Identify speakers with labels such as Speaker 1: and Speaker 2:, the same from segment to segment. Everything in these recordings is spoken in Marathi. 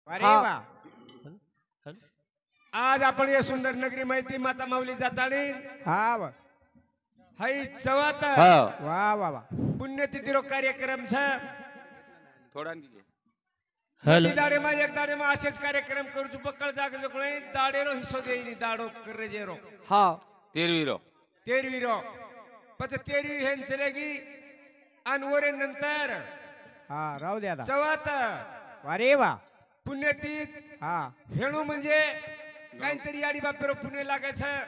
Speaker 1: अरे
Speaker 2: हा.
Speaker 1: वा
Speaker 3: आज आपण या सुंदर नगरी माहिती माता माऊली जातानी
Speaker 1: हा वा
Speaker 3: हई चवात
Speaker 2: हा
Speaker 1: वा वा वा
Speaker 3: पुण्यतिथी रो कार्यक्रम छ
Speaker 2: थोडा
Speaker 3: हॅलो दाडे मा एक दाडे मा असेच कार्यक्रम करू बक्कळ जाग जोकळे दाडेरो हिस्सो देईनी दाडो करजेरो
Speaker 2: हा तेरवीरो
Speaker 3: तेरवीरो पच तेरवी हेन चलेगी अनवरे नंतर
Speaker 1: हा राहू दे आता
Speaker 3: चवात
Speaker 1: अरे वा
Speaker 3: पुण्यतीत
Speaker 1: हा
Speaker 3: हेणू म्हणजे काहीतरी आडी बापेरो पुण्य लागायचं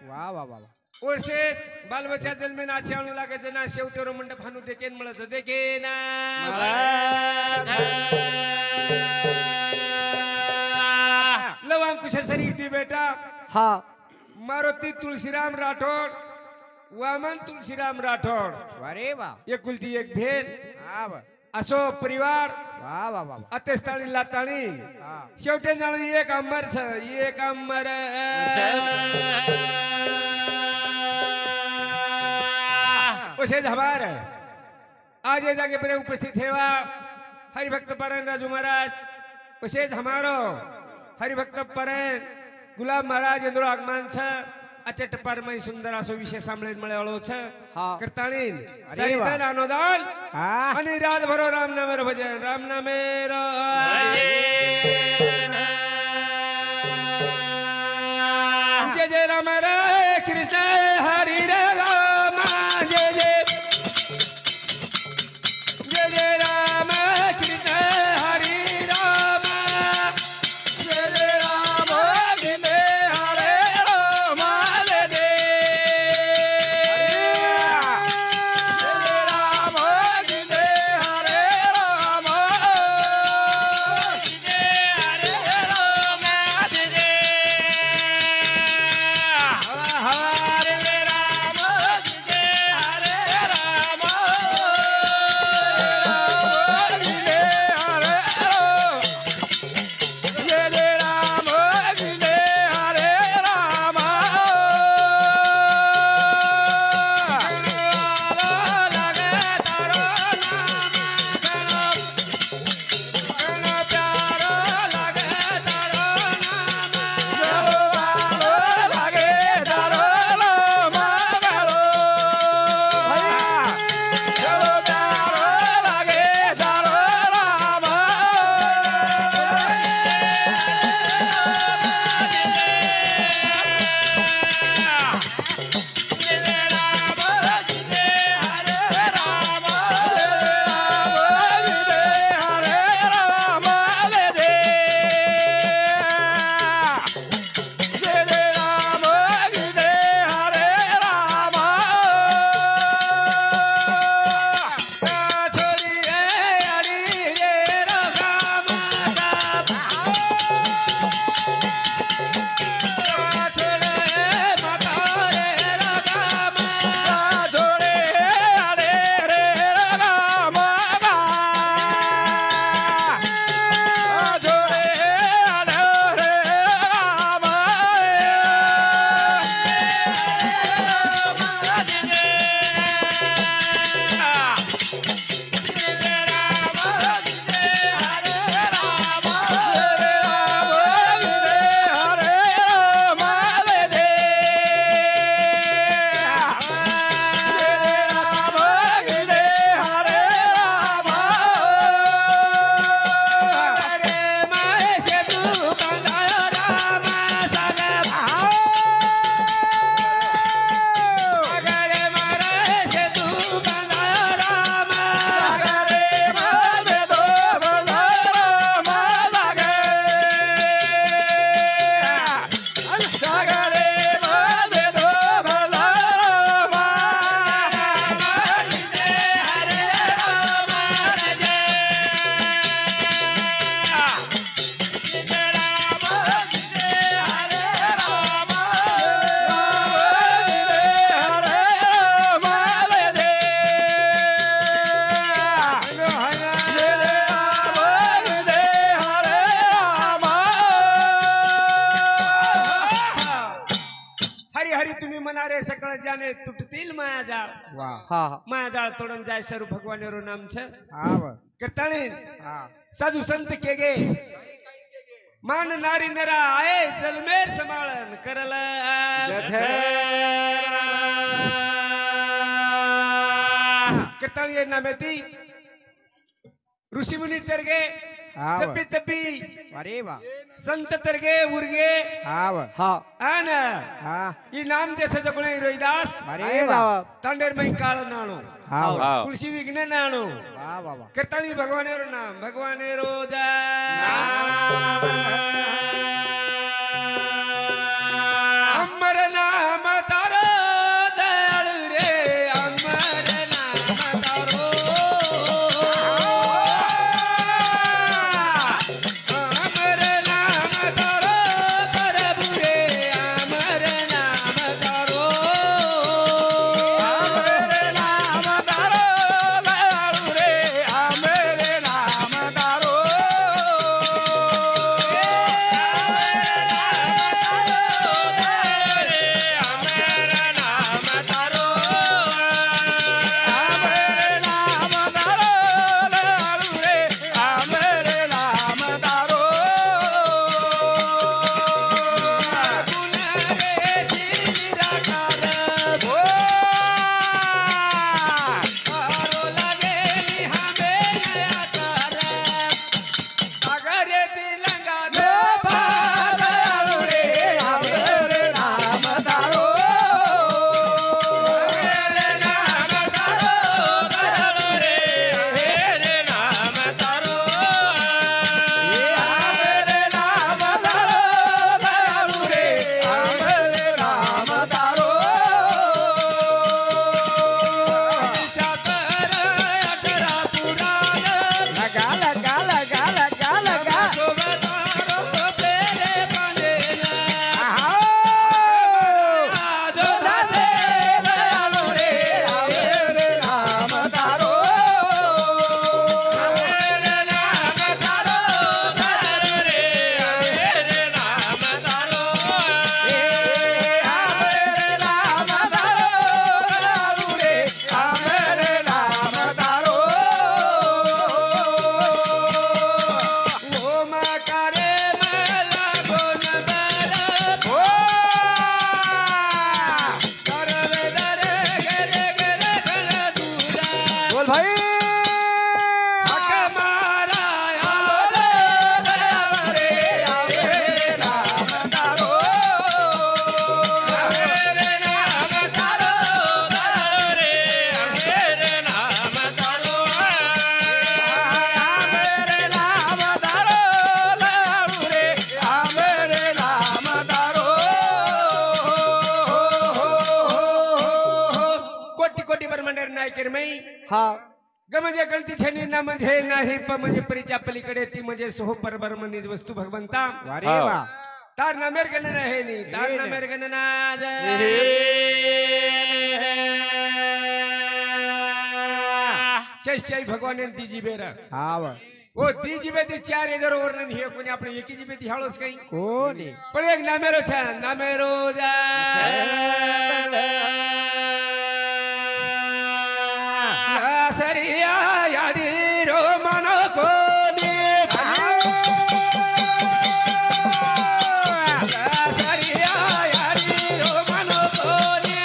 Speaker 1: वा वा वा वा
Speaker 3: वर्षेच बालबच्चा जन्मे नाचे आणू लागायचं ना शेवटेरो मंडप हाणू देकेन मळाचं देके ना लवांकुश सरी दी बेटा
Speaker 2: हा
Speaker 3: मारुती तुळशीराम राठोड वामन तुळशीराम राठोड
Speaker 1: अरे वा
Speaker 3: एकुलती एक भेद
Speaker 1: हा वा
Speaker 3: असो परिवार
Speaker 1: वा वा वा वा
Speaker 3: अतेस्ताळी लाताळी
Speaker 1: हा
Speaker 3: शेवटे जाण एक अंबर छ एक अंबर ओशे झबार आज ये जागे पर उपस्थित हेवा हरिभक्त परायण राजू महाराज ओशेज हमारो हरिभक्त परायण गुलाब महाराज इंद्रो आगमन छ अचट परमय सुंदर असो विषय सांभळेन मळेवाळो छ
Speaker 2: हा.
Speaker 3: करताळीन
Speaker 1: वा.
Speaker 3: सरितन अनुदान
Speaker 1: हा
Speaker 3: आणि रातभरो राम नामेर भजन राम नामेर जय जय राम रे कृष्ण हरि रे राम जय जय जय जय राम कृष्ण हरि राम जय जय राम कृष्ण हरे राम जय जय राम कृष्ण हरे राम मनारे सकळ जाने तुटतील माया जाळ
Speaker 1: वाह
Speaker 2: हा हा
Speaker 3: माया जाळ तोडून जाय सर भगवान रो नाम छ
Speaker 1: हाँ वाह
Speaker 3: करताळीन
Speaker 1: हाँ
Speaker 3: साधु संत के गे मान नारी नरा आहे जलमेर समाळन करल कीर्तन नामेती ऋषीमुनी तरगे
Speaker 1: हा वा.
Speaker 3: तप्पी तप्पी
Speaker 1: अरे वा
Speaker 3: संत तरगे उर्गे
Speaker 1: हा वा
Speaker 4: हा
Speaker 3: आन
Speaker 1: हा
Speaker 3: ಈ ನಾಮ ದೇಶದ ಗುಣ रोहिदास
Speaker 1: अरे वा
Speaker 3: तांडेर मई काळ नाणो
Speaker 1: हा वा
Speaker 2: હા
Speaker 3: तुलसी विघ्न नाणो
Speaker 1: वा वा वा
Speaker 3: कीर्तनी भगवानेरो नाम भगवानेरो अमर नाम तारो दयाळु रे अमर नाम तारो अमर नाम तारो प्रभु रे अमर नाम तारो अमर नाम तारो दयाळु रे अमर नाम तारो
Speaker 4: हा
Speaker 3: ग म्हणजे कळती छनी ना म्हणजे नाही प म्हणजे परीच्या पलीकडे ती म्हणजे सोह परबर म्हणजे वस्तू भगवंता
Speaker 1: अरे
Speaker 2: हा.
Speaker 1: वा
Speaker 3: तार ना मेर गणना है नी तार ना मेर गणना शैशाई भगवान ती जिबेर
Speaker 1: हा वा
Speaker 3: ओ ती जिबे ती चार एजर वर्णन हे कोणी आपले एकी जिबे ती हाळोस काही
Speaker 1: कोण आहे?
Speaker 3: पण एक नामेरो छा नामेरो सरिया याडी रो मनो कोणी सरिया याडी रो मनो कोणी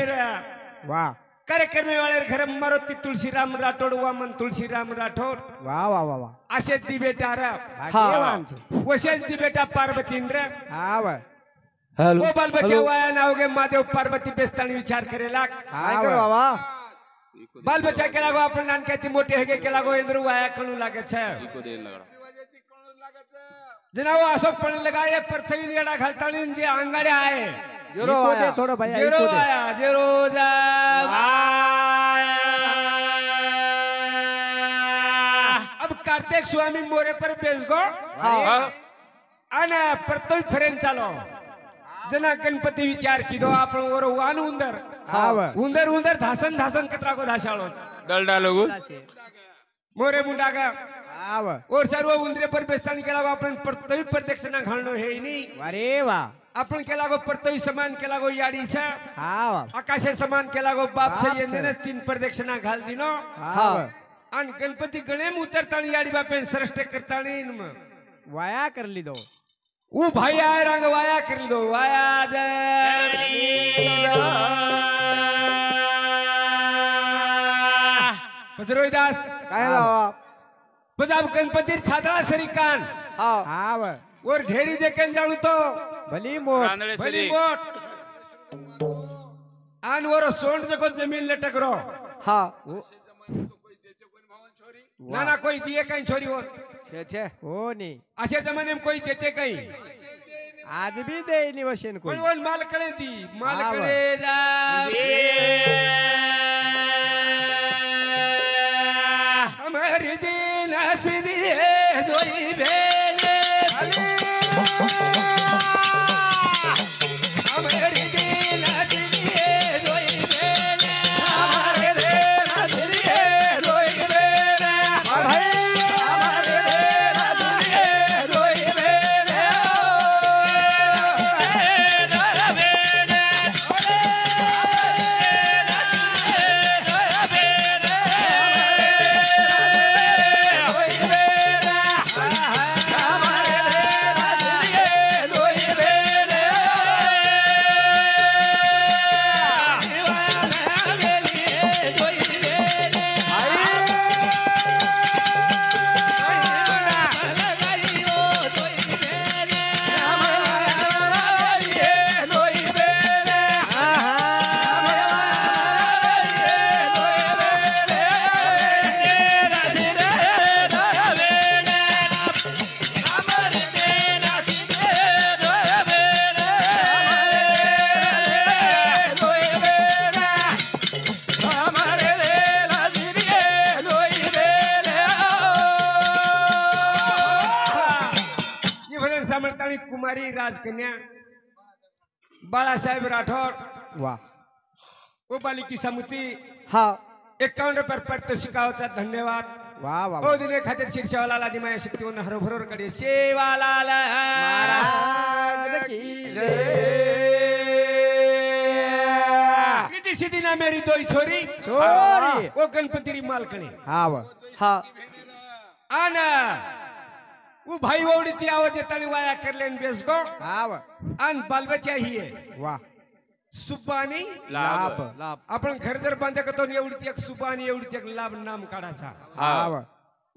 Speaker 3: फिर
Speaker 1: वाह
Speaker 3: कार्यक्रमी वाले घर मारुती तुळशीराम राठोड वामन तुळशीराम राठोड
Speaker 1: वाह वाह वाह वाह
Speaker 3: असे दिबेटा रे
Speaker 1: भाग्यवान छे.
Speaker 3: वशेष दिबेटा पार्वतीन रे
Speaker 1: हा वा
Speaker 3: वो बाल बच्चा वाया नावगे महादेव पार्वती बेस्तानी विचार करेला
Speaker 1: हा वा
Speaker 3: बाल बच्चा केला गो आपण नानकाती मोठे हेगे केला गो इंद्र वाया कणू लागे छे
Speaker 2: इको देन लगड़ा
Speaker 3: जना वो अशोक पण लगाए पृथ्वी लेडा घालतानी जे आंगाड्या आहे
Speaker 1: जेरो आया थोड़ा भैया
Speaker 3: जेरो
Speaker 1: इको दे.
Speaker 3: आया जेरो जा अब कार्तिक स्वामी मोरे पर बेस गो आणि परतोय फरेन चालो जना गणपती विचार किदो आपण वर वान उंदर
Speaker 1: हा वा
Speaker 3: उंदर उंदर धासन धासन कतरा को धाशाळो
Speaker 2: दल डालोगु
Speaker 3: मोरे मुंडा का
Speaker 1: हा वा
Speaker 3: और सर्व उंदरे पर बेस्तानी केला गो आपण परतोय प्रदक्षिणा घालणो हे नी
Speaker 1: अरे वाह
Speaker 3: आपण केला गो परतोय समान केला गो याडीचा
Speaker 1: हा वा
Speaker 3: आकाशे समान केला गो बाप
Speaker 1: बाप
Speaker 3: येणे
Speaker 1: छे.
Speaker 3: 3 प्रदक्षिणा घाल दिनो
Speaker 1: हा वा
Speaker 3: आणि गणपती गणेम उतरतानी याडी बापेन श्रेष्ठ करतानी
Speaker 1: वाया कर ली दो
Speaker 3: ऊ भाई आय रंग वाया कर दो वाया रोहिदास
Speaker 1: काय बाबा
Speaker 3: पंजाब गणपती छात्रा सरिकान
Speaker 1: हा वा
Speaker 3: और ढेरी देखन जाणू तो
Speaker 1: भली मोठ
Speaker 2: रांदळे
Speaker 3: भली
Speaker 2: सरी
Speaker 3: मोठ आन वर सोंड जको जमीन लटक रो
Speaker 1: हा
Speaker 3: ना ना कोई दिए कहीं छोरी हो
Speaker 1: छे छे हो नहीं
Speaker 3: असे जमाने में कोई देते कहीं
Speaker 1: आज भी दे नहीं वशन कोई
Speaker 3: पण वन माल कळे दी माल
Speaker 1: हा,
Speaker 3: कळे जा हमारे दिन हसरी दोई बेले हमारे दिन हसरी दोई बेले हमारे दिन हसरी दोई बेले हमारे दिन हसरी दोई बेले समर्थानी कुमारी राजकन्या बाळासाहेब राठौर
Speaker 1: वाह
Speaker 3: वो बालिकी समिति
Speaker 1: हा
Speaker 3: 51 पर पारितोषिकाचा धन्यवाद
Speaker 1: वाह वाह
Speaker 3: ओ दिने खातिर शीर्षवाला लादिमाया शक्तिवन हरोभरोर कडे सेवालाल
Speaker 1: महाराज की जय
Speaker 3: किती सिद्धीना मेरी दोई छोरी
Speaker 1: छोरी
Speaker 3: ओ गणपती री मालकणी
Speaker 1: हा वा हा
Speaker 3: आना वो भाई ओडी ती आवाज येतानी वाया करलेन बेस गो
Speaker 1: हा वा
Speaker 3: आन बालबच्चा ही आहे
Speaker 1: वाह
Speaker 3: सुपानी
Speaker 2: लाभ
Speaker 1: लाभ
Speaker 3: आपण घर जर बांधे करतो एवढी एक सुपानी एवढी एक लाभ नाम काढाचा
Speaker 1: हा वा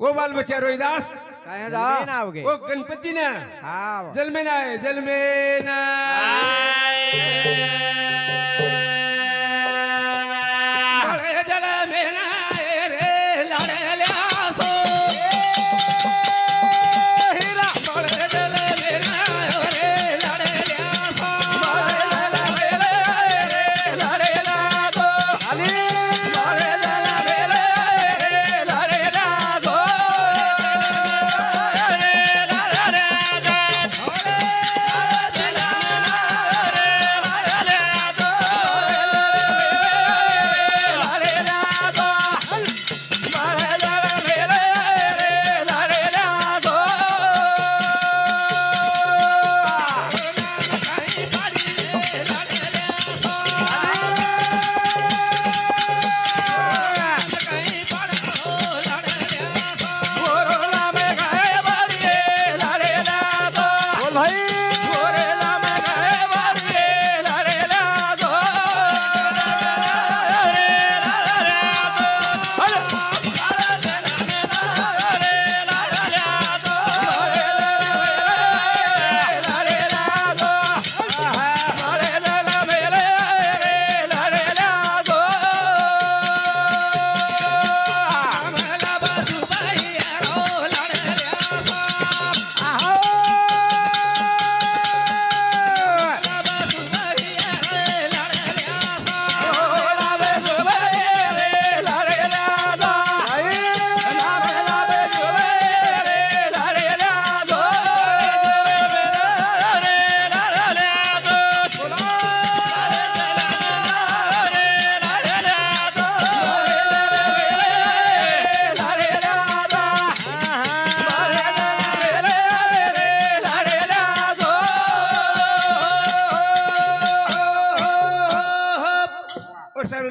Speaker 3: ओ बालबच्चा रोहिदास
Speaker 1: काय नाव गे
Speaker 3: ओ गणपती ना
Speaker 1: हा वा
Speaker 3: जलमे ना जलमे ना जलमे ना रे लाडल्या सो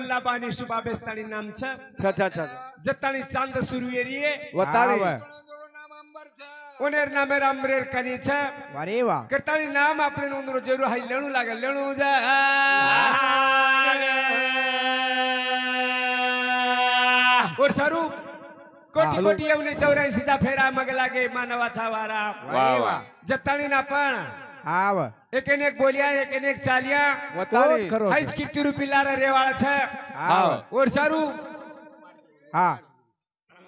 Speaker 3: बल्ला बानी सुबा बेस्तानी नाम छ
Speaker 1: छ छ छ
Speaker 3: जतानी चांद सुरु एरिए
Speaker 1: वताली
Speaker 3: ओनेर नामे रामरेर कनी छ
Speaker 1: वारे वा
Speaker 3: करतानी नाम आपले नोंदरो जरूर हाय लेणू लागे लेणू जा और सारू कोटी कोटी येवने 84 चा फेरा मग लागे मानवाचा वारा
Speaker 2: वाह वाह
Speaker 3: जतानी ना पण
Speaker 1: आव
Speaker 3: एकेने एक बोलिया एकेने एक चालिया
Speaker 1: वताली खरो
Speaker 3: हाईच किती रुपीला रेवाळ छ
Speaker 1: आव
Speaker 3: और सारू
Speaker 1: हा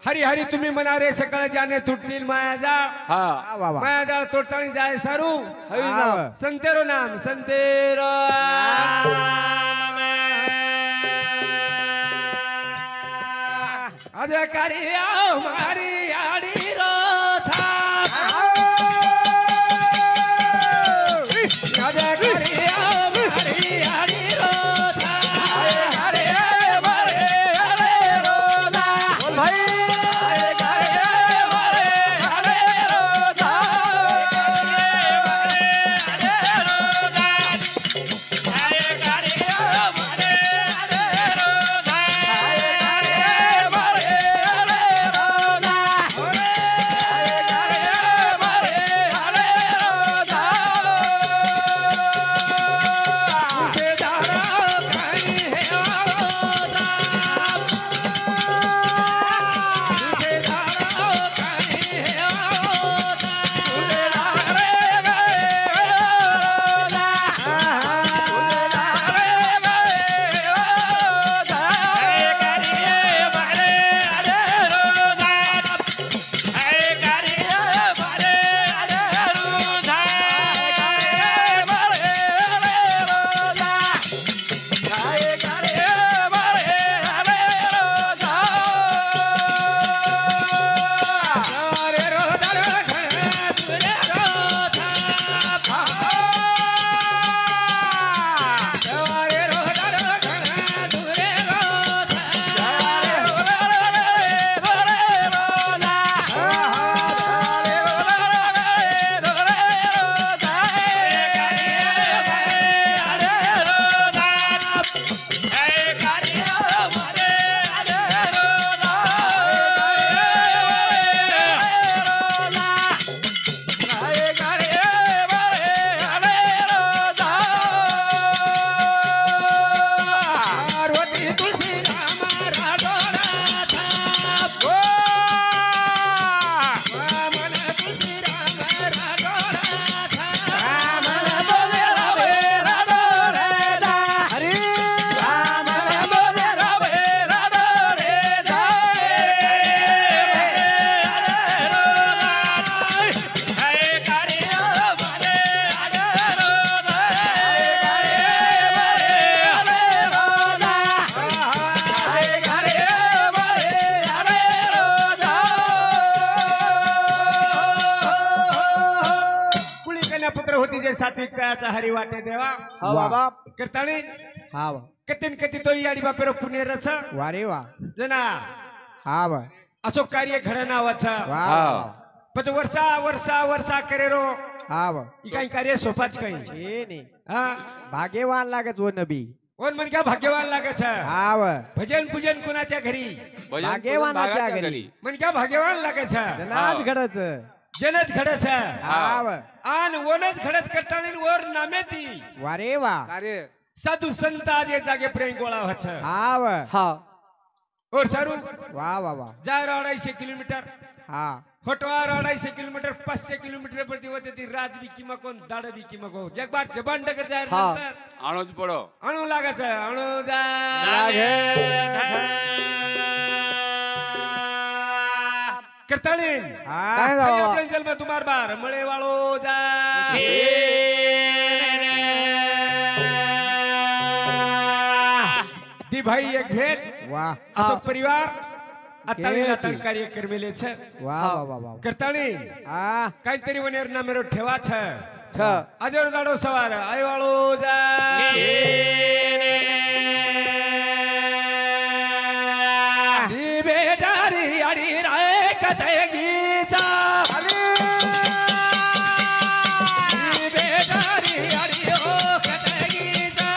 Speaker 3: हरी हरी तुम्ही मना रे सकळ जाने तुटतील माया जा
Speaker 2: हा
Speaker 1: वा वा
Speaker 3: माया जा तोडतानी जाय सारू
Speaker 1: आव
Speaker 3: संतेरो नाम संतेरो आज करिया मारी आडी रो था आज करिया मारी आडी रो था हरे मारे हरे रो ना
Speaker 1: भाई
Speaker 3: पुत्र होती जे सात्विक तयाचा हरी वाटे देवा
Speaker 1: हा बाबा
Speaker 3: करताणी
Speaker 1: हा वा
Speaker 3: कतीन कती तो याडी बापेरो पुणे रच
Speaker 1: वारे वा
Speaker 3: जना
Speaker 1: हा वा
Speaker 3: असो कार्य घडना वाचा
Speaker 1: वा
Speaker 3: पच वर्षा वर्षा वर्षा करेरो
Speaker 1: हा वा
Speaker 3: ई काही कार्य सोपाच काही
Speaker 1: ए नी
Speaker 3: हा
Speaker 1: भाग्यवान लागत वो नबी
Speaker 3: कोण मन क्या भाग्यवान लागत
Speaker 1: हा वा
Speaker 3: भजन पूजन कुणाच्या घरी
Speaker 1: भाग्यवानाच्या घरी
Speaker 3: मन क्या भाग्यवान लागत
Speaker 1: नाच घडच
Speaker 3: जनच घडच
Speaker 1: हा वा
Speaker 3: आन वनच घडच करतानी वर नामे ती
Speaker 1: वारे वा
Speaker 3: साधू संत आजे जागे प्रेम गोळा व्हाच
Speaker 1: हा वा हा
Speaker 3: और सारू
Speaker 1: वा वा वा
Speaker 3: जार 250 किलोमीटर
Speaker 1: हा
Speaker 3: होटवार 250 किलोमीटर 500 किलोमीटर प्रति होते ती रात बी किमा कोण दाड बी किमा को जगबार जबान डगर जाय नंतर
Speaker 2: आणूच पडो
Speaker 3: अणू लागायचं अणू जा करताळीन
Speaker 1: काय गावा
Speaker 3: आपल्या जन्म तुम्हार बार मळे वाळो जा दी भाई एक भेट
Speaker 1: वाह
Speaker 3: अशोक परिवार अताळी लाताळ कार्यक्रम मेले छ
Speaker 1: वाह वाह वाह
Speaker 3: करताळी
Speaker 1: हा
Speaker 3: काहीतरी वनेर नामेरो ठेवा छ
Speaker 1: छ
Speaker 3: आजोर दाडो सवार आय वाळो जा दी बेटारी आडी राय कथेगीचा दी बेटारी आडी ओ कथेगीचा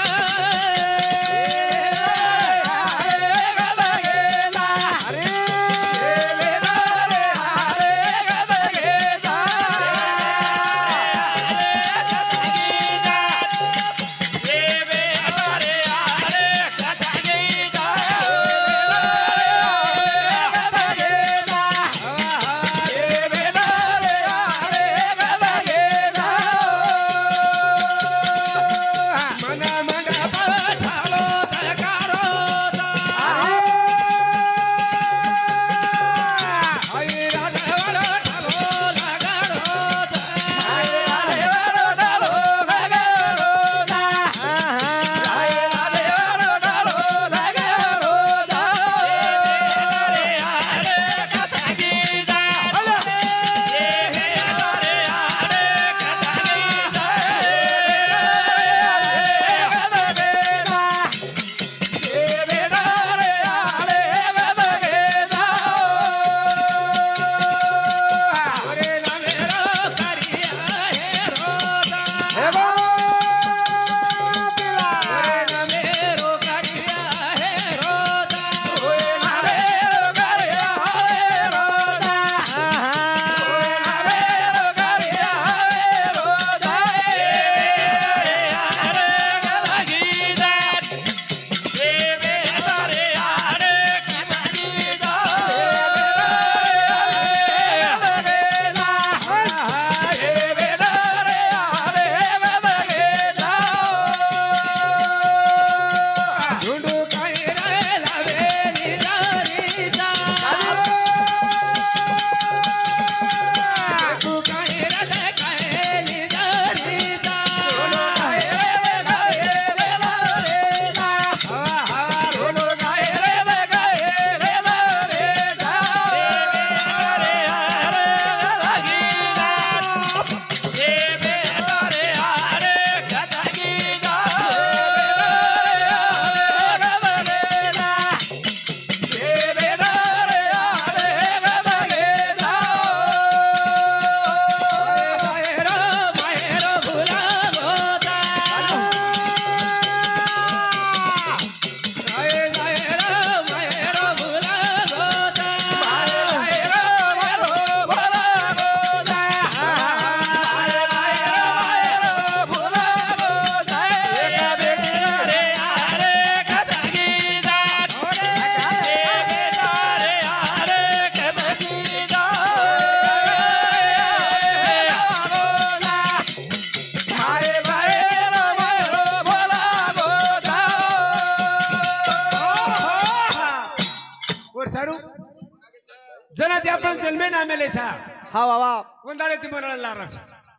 Speaker 3: मेले छा
Speaker 4: हा बाबा
Speaker 3: उंदाळे ती मरण लाराच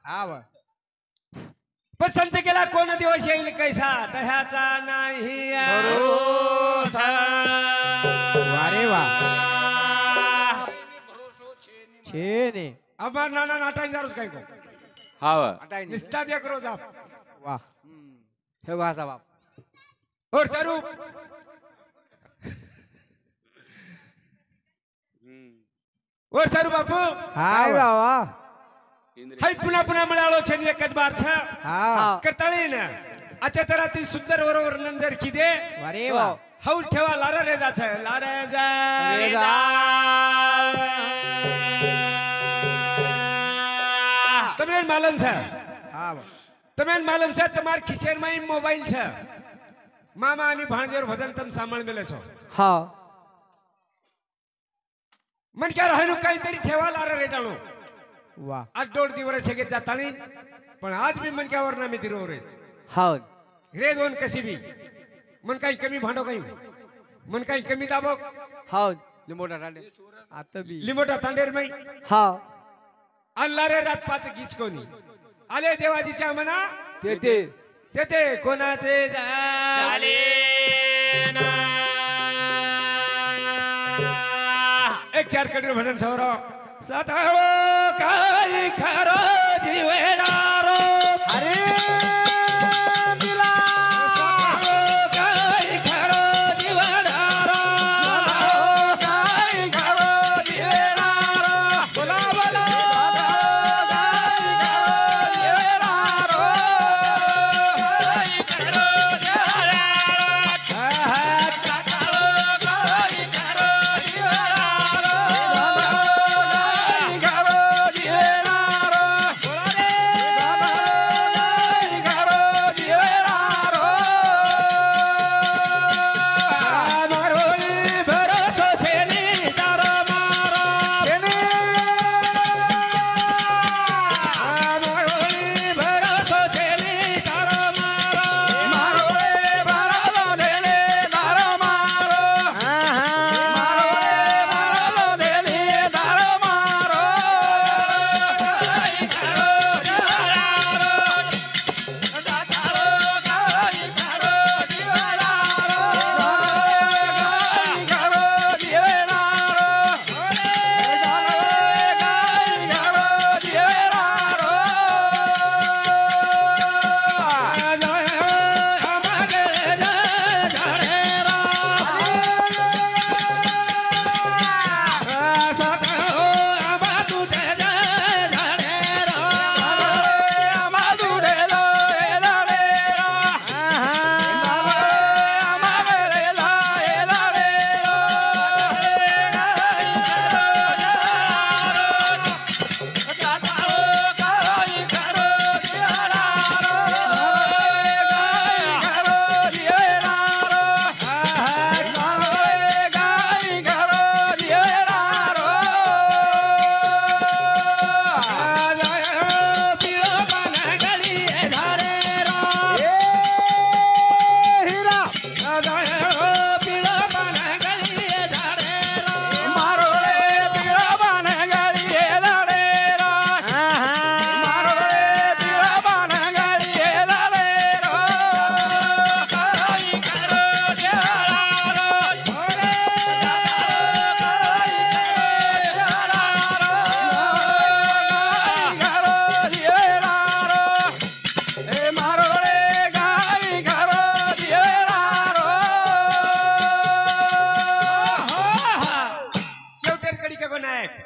Speaker 1: हा बा
Speaker 3: पसंत केला कोण दिवस येईल कैसा दह्याचा नाही
Speaker 1: वारे वा छे ने
Speaker 3: अमर नाना नाटा इंदारोस काय को
Speaker 2: हा वा
Speaker 3: निस्ता दिया करो आप
Speaker 1: वाह
Speaker 4: हे भाषा बाप
Speaker 3: और स्वरूप और स्वरूप बापू
Speaker 1: हा
Speaker 4: काय
Speaker 1: बा
Speaker 4: बाबा
Speaker 3: हाय पुन्हा पुन्हा मिळालो छेनी एकच बार छा
Speaker 1: हा
Speaker 3: करताळी ना अच्छा तर ती सुंदर बरोबर नंदर की दे
Speaker 1: वारे वा
Speaker 3: हौल ठेवा लारा रे जा छे लारा जा તમને માલમ છે
Speaker 1: हा बा
Speaker 3: તમને માલમ છે તમાર ખિશેરમાં મોબાઈલ છે મામા અને ભાણેજર ભજન તમે સાંભળ મેલે છો
Speaker 4: हा
Speaker 3: मन क्या राहिनु काहीतरी ठेवा लारा रे जाणो
Speaker 1: वाह
Speaker 3: आज 1.5 वर्ष घेत जातानी पण आज मी मन क्यावर ना मी दिरो रे
Speaker 4: हा
Speaker 3: रे दोन कशी बी मन काही कमी भांडो काही मन काही कमी दाबो
Speaker 4: हा लिंबोटा टाले
Speaker 1: आता बी
Speaker 3: लिमोटा तांडेर मै
Speaker 4: हा
Speaker 3: आणला रे रात 5 गीच कोणी आले देवाजीच्या मना
Speaker 4: ते ते
Speaker 3: तेथे कोणाचे झाले एक 4 कडे भजन सौरो सताळो काय खरो जीवेडारो
Speaker 4: अरे
Speaker 3: सताळो काय खरो जीवेडारो काय खरो जीवेडारो बोला बोला काय खरो जीवेडारो काय खरो जीवेडारो सताळो काय खरो जीवेडारो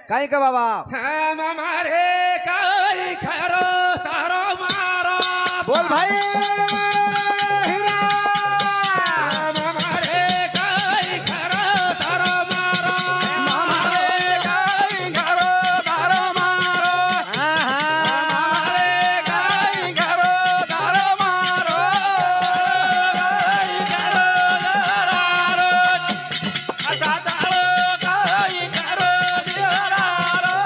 Speaker 4: काय का बाबा
Speaker 3: मारे काय खरो तारो मारो
Speaker 4: बोल भाई
Speaker 3: मारे काय खरो तारो मारो मारे काय खरो तारो मारो मारे काय खरो तारो मारो काय खरो तारो आता तारो काय खरो दिवारारो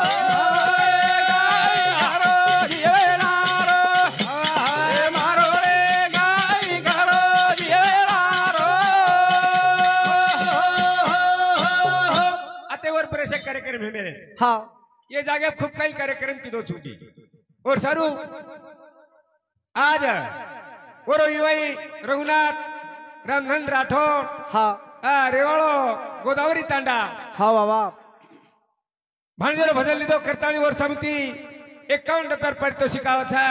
Speaker 3: काय खरो दिवारारो हे मारो रे काय खरो दिवारारो आतेवर प्रेषक कार्यक्रम है मेरे
Speaker 4: हा
Speaker 3: ये जागे खूब काही कार्यक्रम किदो छूटी और सारू आज ओरो युवाई रघुनाथ रामधन राठौर
Speaker 4: हाँ
Speaker 3: रेवाड़ो गोदावरी तांडा
Speaker 4: हाँ बाबा
Speaker 3: भाणजेरो भजन लीधो करतानी और समिति 51 रुपया पारितोषिक આવે છે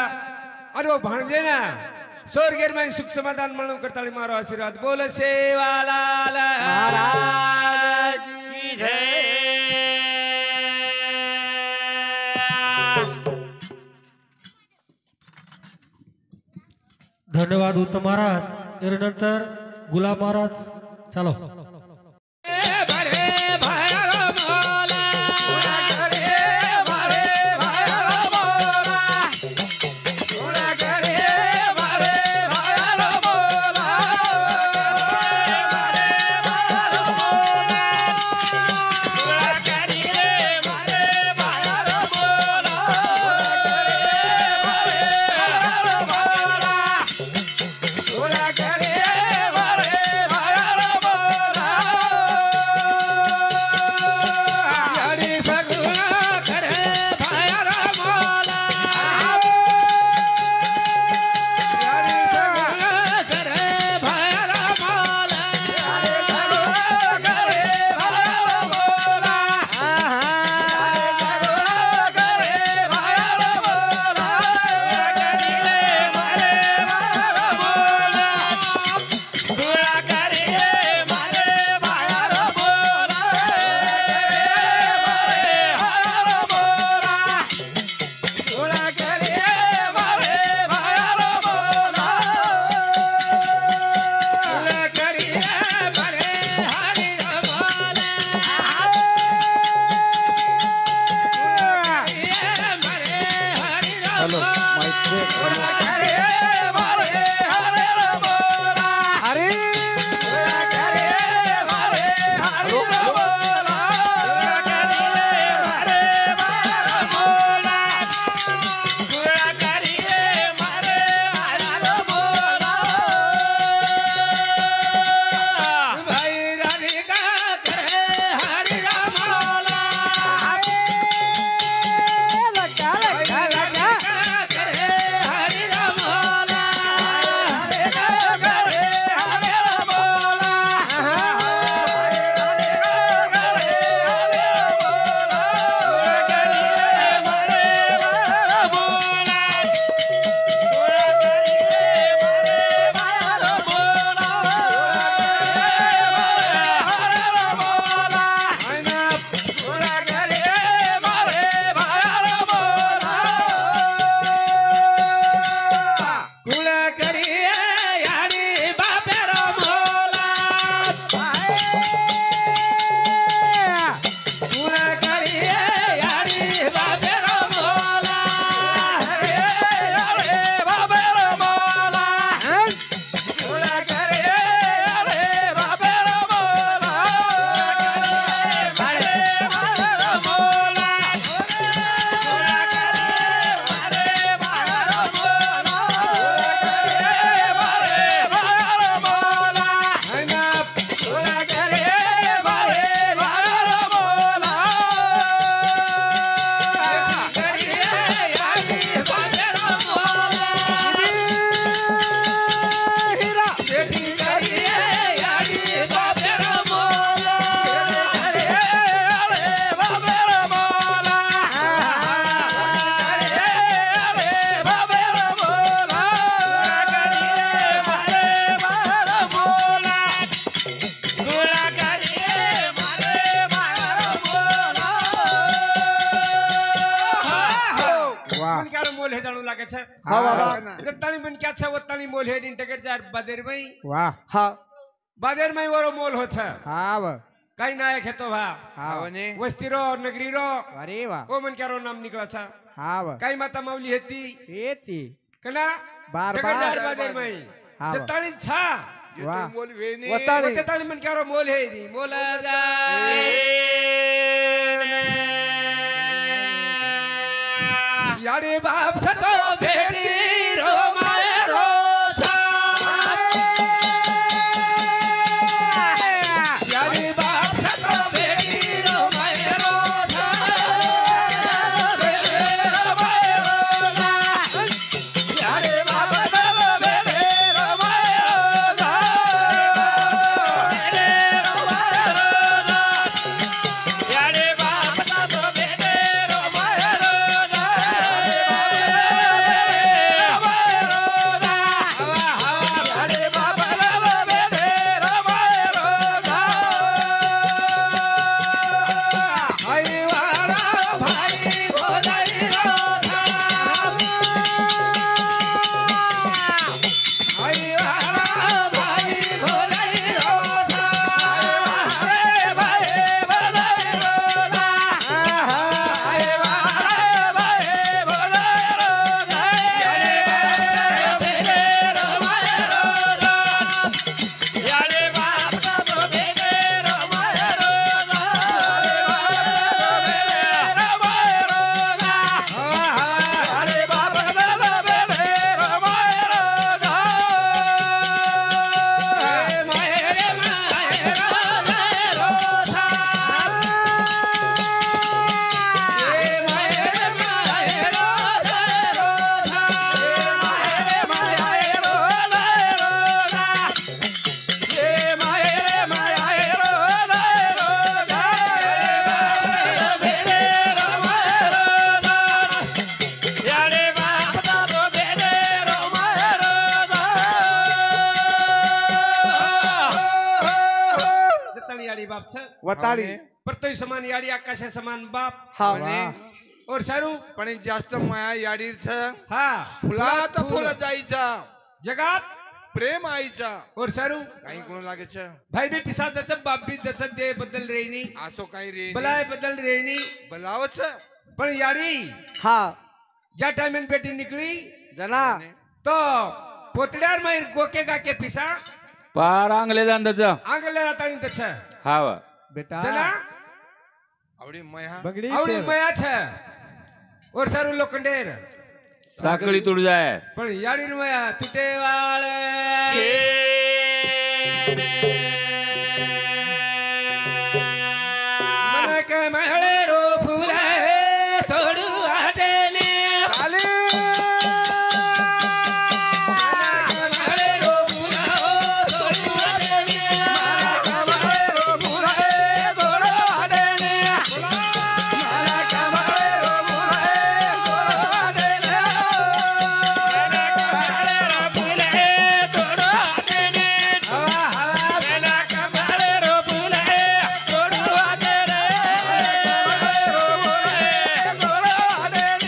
Speaker 3: અને ઓ ભાણજેના સ્વર્ગેરમાં સુખ સમાધાન મળું કરતાની મારો આશીર્વાદ બોલે સેવાલાલ મહારાજ કી જય
Speaker 5: धन्यवाद उत्तम महाराज यानंतर गुलाब महाराज चलो
Speaker 3: भरे भया मोला करे भरे भया मोला थोड़ा करे भरे भया मोला भरे भया मोला थोड़ा करे भरे भया मोला थोड़ा करे भरे भया मोला यारी सगुना करे भया मोला यारी सगुना करे भया मोला यारी सगुना करे भया मोला यारी सगुना करे भया मोला करीले मारे भया मोला गुला करिए मारे भया मोला गुला करिए मारे भया मोला गुला करिए मारे हरि मोला मारे हरि मोला करिए मारे हरि मोला
Speaker 4: अरे
Speaker 3: मोल हे जाणू लागे छे
Speaker 4: हाँ बाबा
Speaker 3: जत्तानी बन क्या छे वत्तानी मोल हे दिन टकर चार बादेर में
Speaker 1: वाह
Speaker 4: हाँ
Speaker 3: बादेर में वरो मोल हो छे
Speaker 1: हाँ वा
Speaker 3: काही नायक हे तो भा
Speaker 1: हाँ
Speaker 3: वस्तीरो नगरीरो
Speaker 1: अरे वाह
Speaker 3: ओ मन क्यारो नाम निकला छे
Speaker 1: हाँ वा
Speaker 3: काही माता माऊली हेती
Speaker 1: येती
Speaker 3: कना
Speaker 1: बार
Speaker 3: टकर चार
Speaker 1: बार
Speaker 3: बादेर में
Speaker 1: हाँ वा
Speaker 3: जत्तानी छा
Speaker 1: वाह
Speaker 4: वतानी
Speaker 3: वत्तानी मन क्यारो मोल हे दी मोला जाय यारे बाप सतो भेटी रो माए रो था यारे बाप सतो भेटी रो माए रो था बाप छ
Speaker 4: वताळी
Speaker 3: पृथ्वी समान याडी आकाशा समान बाप
Speaker 4: हा
Speaker 3: और सारू
Speaker 6: पण जास्त माया याडीर छ
Speaker 3: हा
Speaker 6: फुलात फुल जायचा
Speaker 3: जगात
Speaker 6: प्रेम आईचा
Speaker 3: और सारू
Speaker 6: काही कोण लागे छ
Speaker 3: भाई भी पिसा दच बाप भी दच दे बदल रेनी
Speaker 6: असो काही रे
Speaker 3: बलाय बदल रेनी
Speaker 6: बलावच
Speaker 3: पण याडी
Speaker 4: हा
Speaker 3: ज्या टाइम बेटी निकली
Speaker 4: जना
Speaker 3: तो पोतड्यार माहीर गोके गाके पिसा
Speaker 2: पार आंगले जाण त्याचं
Speaker 3: आंगले राताळी दच
Speaker 2: हा वा
Speaker 1: बेटा
Speaker 3: जना
Speaker 6: आवडी मया
Speaker 1: बगडी
Speaker 3: आवडी
Speaker 1: पेर.
Speaker 3: मया छ और सारू लोखंडेर
Speaker 2: साखळी तुड जाय
Speaker 3: पण याडीर मया तुटे वाळ मन के महळे रो फुले तोडू आटेने
Speaker 4: आले
Speaker 3: महळे रो फुला तोडू आटेने महळे रो फुला तोडू आटेने मला कमळे रो फुला तोडू आटेने महळे रो फुले तोडू आटेने मला कमळे रो फुले तोडू आटेने रो फुले तोडू आटेने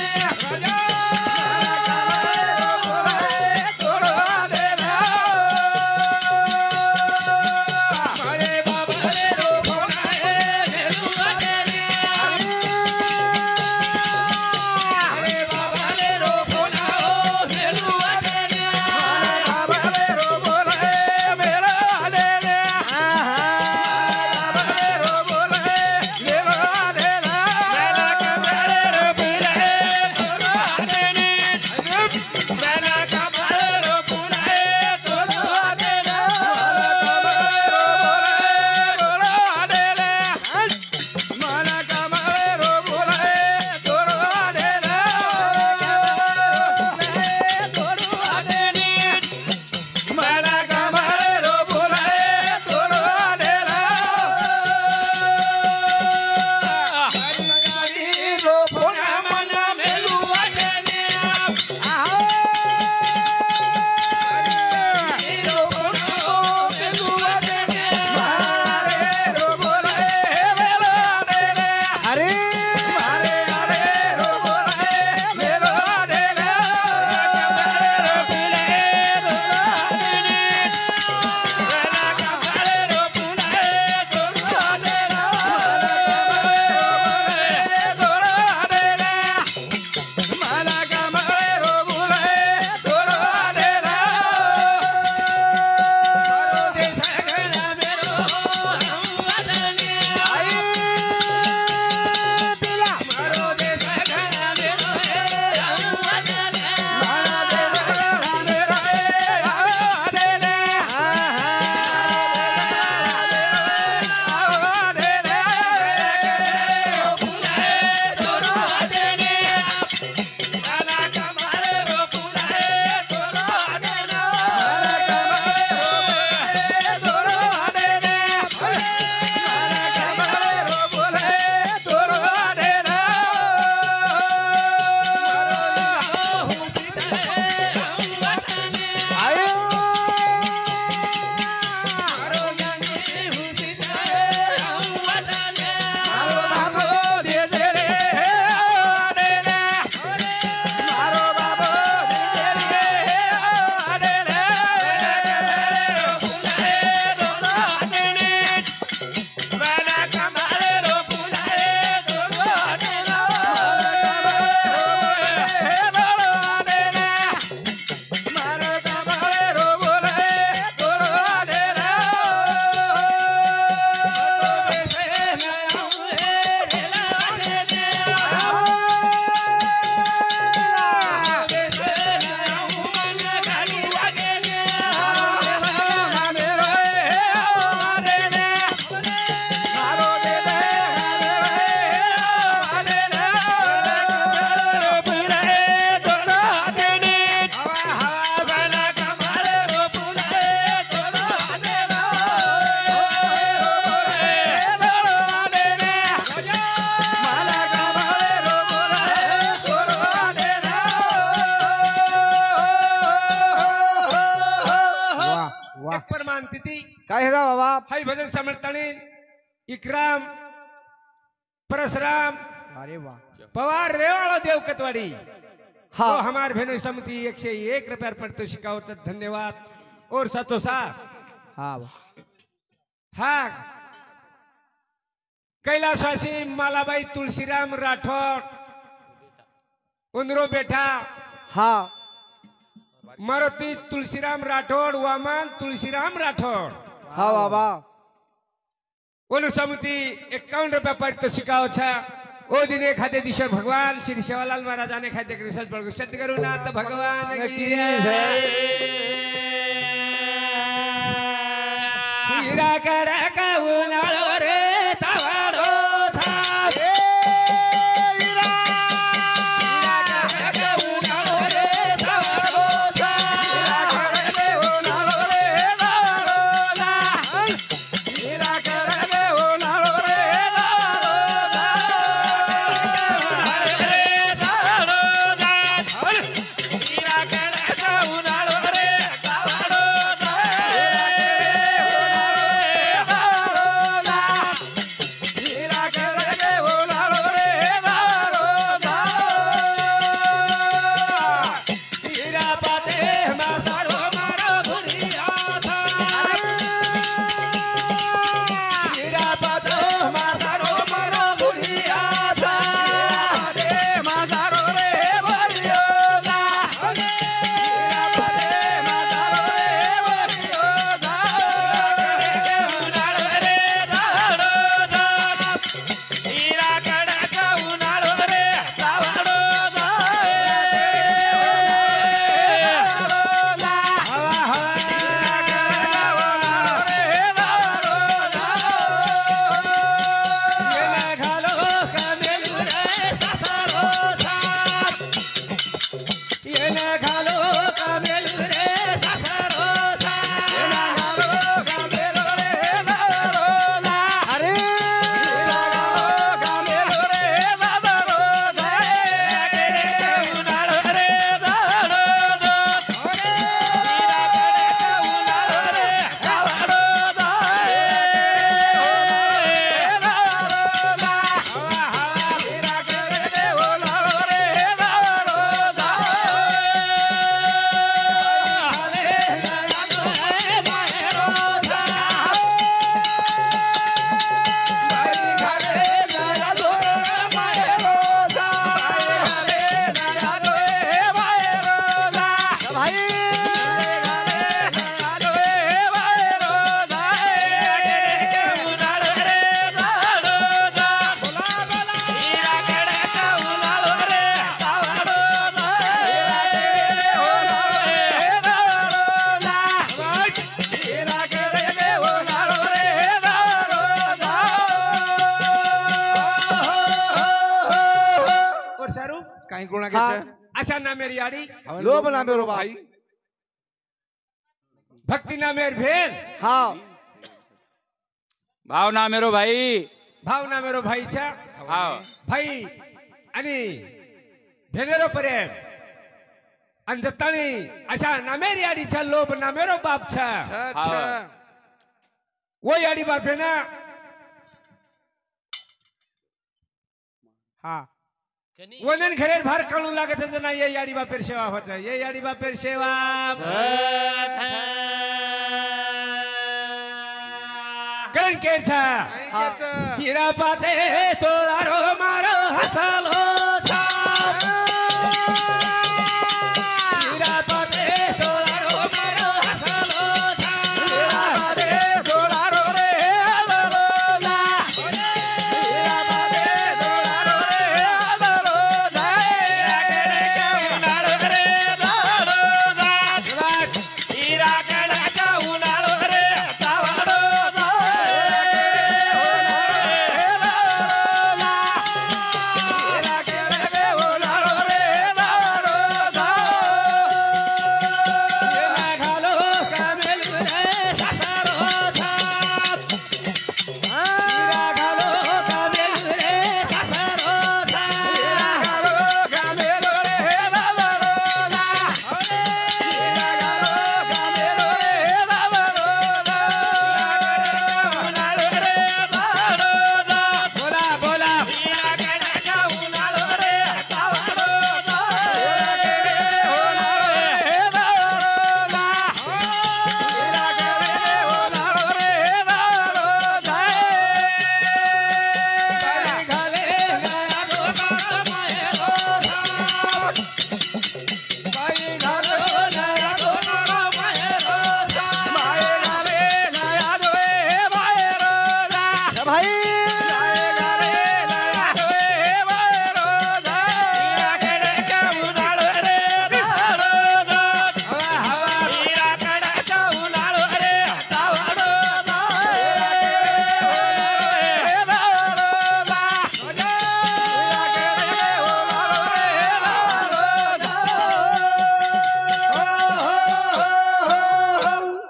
Speaker 3: मारे बाबा रे रो फुला नेलू आटेने मारे बाबा रे रो फुला नेलू आटेने मारे बाबा रे रो फुला मेरा आटेने बाबा रे रो फुला नेलू आटेने मेला कमळे रो फुला तोडू आटेने मेला कमळे रो फुला तोडू आटेने मला कमळे रो फुला तोडू आटेने तोडू आटेने मला कमळे रो फुला तोडू आटेने रो फुला मना मेलू आटेने
Speaker 4: अरे
Speaker 3: एक परमान तिथी
Speaker 4: काय हे का बाबा
Speaker 3: हाय भजन समर्थणी इकराम परशुराम
Speaker 1: अरे वाह
Speaker 3: पवार रेवाड़ो देव कतवाड़ी
Speaker 4: हाँ।
Speaker 3: तो हमार भेनो समिति 101 रुपया पारितोषिकावच धन्यवाद और साथो साथ
Speaker 1: हा वाह
Speaker 3: हाँ कैलाशवासी मालाबाई तुलसीराम राठौड़ उंदरो बेटा
Speaker 4: हाँ
Speaker 3: मारुति तुलसीराम राठौड़ वामन तुलसीराम राठौड़
Speaker 4: हाँ बाबा
Speaker 3: ओनु समिति 51 रुपया पारितोषिकाव छ ओ दिने खाते दिशा भगवान श्री सेवालाल महाराजाने खाते कृष्ण पड़को सद्गुरुनाथ भगवान की जय हीरा कड़का उनाळो रे तावाडो था हीरा कड़का उनाळो रे तावाडो था हीरा कड़का उनाळो रे तावाडो था हीरा कड़का उनाळो रे
Speaker 6: काही कोणा
Speaker 4: हाँ।
Speaker 6: घ्यायचं
Speaker 3: आशा ना मेरी आड़ी
Speaker 4: लोभ ना मेरो भाई
Speaker 3: भक्ति ना मेर भेन
Speaker 4: हाँ
Speaker 2: भावना मेरो भाई
Speaker 3: भावना मेरो भाईचा
Speaker 2: हा
Speaker 3: भाई आणि भेनेरो प्रेम आणि जताणी अशा नामेरी आडीचा लोभ नामेरो बापचा
Speaker 6: अच्छा
Speaker 3: वो आडी बापे ना
Speaker 1: हा
Speaker 3: वनन घरेर भार काढू लागत ना ये याडी बापेर सेवा होत ये याडी बापेर सेवा करण केर था
Speaker 6: काही घ्यायचं
Speaker 3: हीरा पाते तोळारो मारो हसालो था हीरा पाते तोळारो मारो हसालो था हीरा पाते तोळारो रे हसालो था हीरा पाते तोळारो रे हसालो था हीरा उनाळो रे तावाडो था हीरा कडका उनाळो रे तावाडो था हीरा कडका उनाळो रे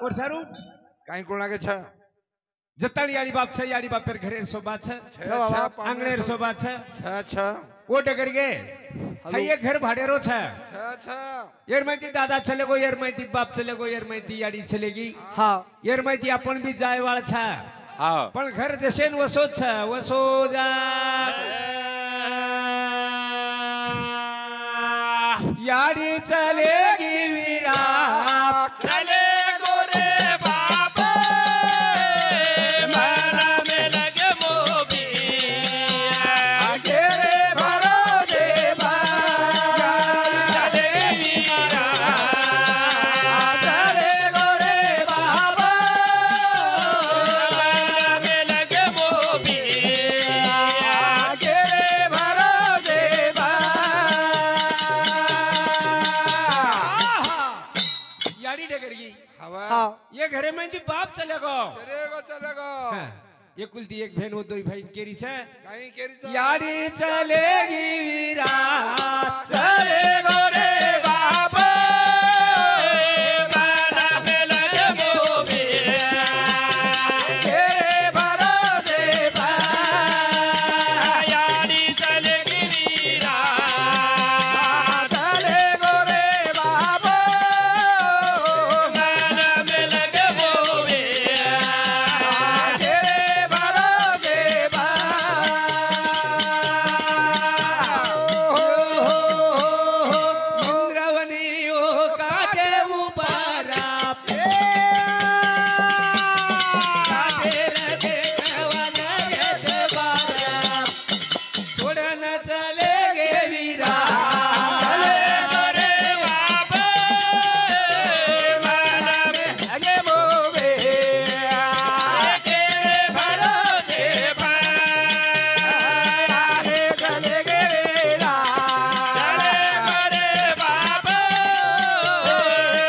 Speaker 3: और सारू
Speaker 6: काही कोणाके छ
Speaker 3: जताड़ी याड़ी बाप छ याड़ी बाप पर घरेर सोबा छ
Speaker 6: छ छ
Speaker 3: आंगणेर सोबा छ
Speaker 6: छ छ
Speaker 3: वो डगर गे हाय ये घर भाडेरो छ
Speaker 6: छ छ
Speaker 3: यार माहिती दादा चले गो यार माहिती बाप चले गो यार माहिती याड़ी चलेगी
Speaker 4: हा
Speaker 3: यार माहिती आपण भी जाय वाळ छ
Speaker 2: हा
Speaker 3: पण घर जसेन वसो छ वसो जा याड़ी चलेगी वीरा
Speaker 2: चले गोरे बाप माला में लगे मोबी आगे रे भरो देवा चलेगी वीरा चले गोरे बाप माला में लगे मोबी आगे रे भरो देवा
Speaker 3: याड़ी डगर गई
Speaker 6: हवा
Speaker 4: हा
Speaker 3: ये घरे में ती बाप चले गो
Speaker 6: चलेगो
Speaker 3: हाँ, ये कुलती एक बहन हो दो भाई केरी छे
Speaker 6: काही केरी
Speaker 3: याड़ी चलेगी वीरा
Speaker 2: चले गोरे बाप माला में लगे मोबी तेरे भरोसे यारी चलेगी वीरा चले गोरे बाप माला में लगे मोबी तेरे भरोसे
Speaker 3: इंद्रवनी ओ काटे उपारा काटे रखे कवन रखे बारा छोड़न चलेगे वीरा
Speaker 2: चले गोरे बाप माला में लगे मोबी तेरे भरोसे चले वीरा चले गोरे बाप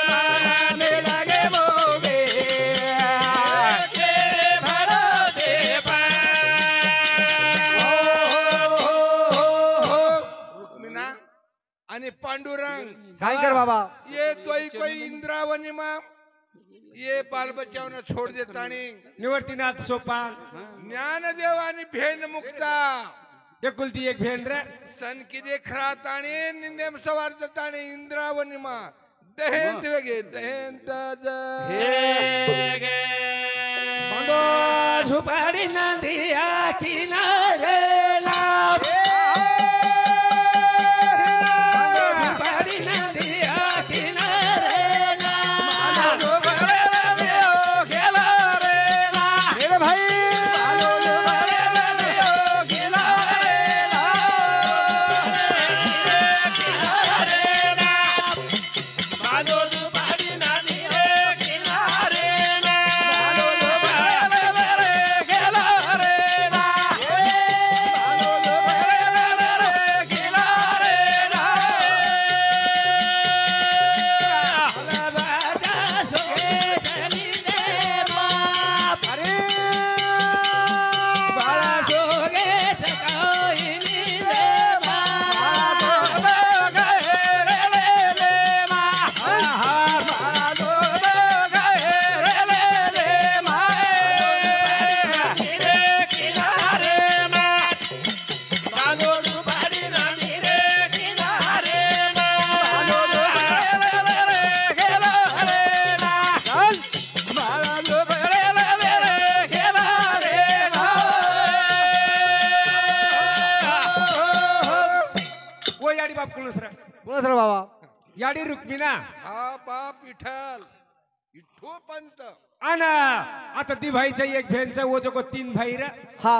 Speaker 2: माला में लगे मोबी तेरे भरोसे
Speaker 6: रुक्मिणा आणि पांडुरंग
Speaker 4: काय कर बाबा
Speaker 6: ये तोई कोई इंद्रावनी मा ये बाल बच्चाओं ने छोड़ देता नहीं
Speaker 3: निवर्तीनाथ सोपान
Speaker 6: ज्ञानदेव आणि भेन मुक्ता
Speaker 3: ये कुलती एक बहन रे
Speaker 6: सन की देख रहा ताणी निंदेम सवार जताणी इंद्रावनी मा दहेंत वेगे दहेंत
Speaker 3: बंदो झुपाड़ी नदिया किनारे लाभ झुपाड़ी नदिया किनारे लाभ
Speaker 4: मेरे भाई
Speaker 3: वो याडी बाप कोण सर
Speaker 4: कोण सर बाबा
Speaker 3: याडी रुक्मिणा
Speaker 6: हा बाप विठ्ठल विठ्ठो पंत
Speaker 3: आना आता ती भाईचा एक बहनचा वो जो को तीन भाई रे
Speaker 4: हा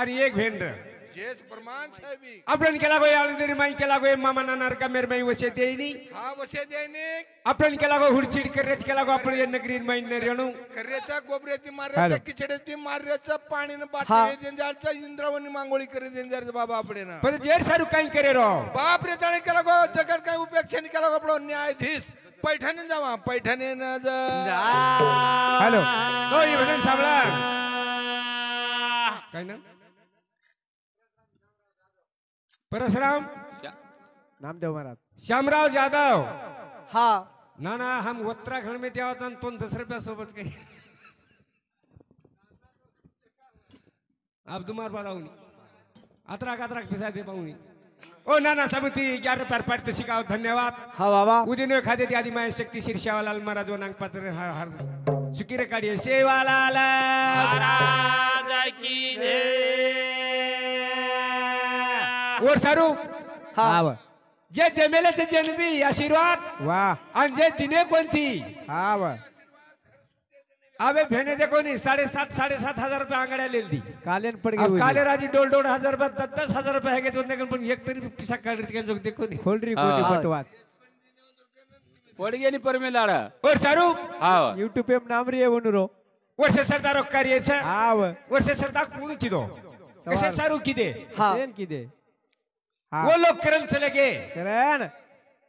Speaker 3: आणि एक बहन रे
Speaker 6: जेस प्रमाण छे बी
Speaker 3: आपण केला गो याळदरी माई केला गो मामा नानार का मेर माई वसे देईनी
Speaker 6: हा वसे दैनिक
Speaker 3: आपण केला गो हुडचिड कररेच केला गो आपण ये नगरीन माई ने रेणू
Speaker 6: कर्रेचा गोबरेती मार्याचा किचडेती मार्याचा पाणी न बाटले देंजारचा इंद्रावणी मांगोळी करे देंजार बाबा आपले ना
Speaker 3: पण जेर सारू काय करे रो
Speaker 6: बाप रे ताणे केला गो जगर काय उपेक्षा नि केला गो आपलो न्यायाधीश पैठणे जावा पैठणे न जा
Speaker 3: हॅलो हो ये भजन साबळा काय ना परशुराम
Speaker 4: नामदेव महाराज
Speaker 3: श्यामराव जाधव
Speaker 4: हा
Speaker 3: ना ना हम उत्तराखंड में तेव्हा तो 10 रुपया सोबत काही अब तुम्हार पाऊनी अतराक पिसा दे पाऊनी ओ नाना समिती 11 रुपये पाठ शिकाव धन्यवाद
Speaker 4: हा बाबा
Speaker 3: उदिनो खाते आदि माय शक्ती शीर्षावालाल महाराज व नांग पात्र हर सुकीर काढी सेवालाल
Speaker 2: महाराज की जय
Speaker 3: और सारू
Speaker 4: हा
Speaker 1: हा वा
Speaker 3: जे देमेलेचे जन्मी आशीर्वाद
Speaker 1: वा
Speaker 3: आणि जे दिने कोणती
Speaker 1: हा वा
Speaker 3: अबे भेने दे कोणी 7,500 रुपये आंगड्या लेल दी
Speaker 1: कालेन पड
Speaker 3: अब
Speaker 1: गए
Speaker 3: काले राजी 1,500 रुपये 10,000 रुपये है के पण एक तरी पिसा काढरीच काय जोग देखो नी
Speaker 1: खोलरी कोटी पटवात
Speaker 2: पोडगेनी परमेलाडा
Speaker 3: और सारू
Speaker 2: हा
Speaker 1: यूट्यूब पे नाम रे वनुरो
Speaker 3: वर्ष सरदार कार्य छे
Speaker 1: हा वा
Speaker 3: वर्ष सरदार कोण किदो कसे सारू किदे
Speaker 4: हा
Speaker 1: सेन किदे हा
Speaker 3: वो लोग करन चले गे
Speaker 1: करेन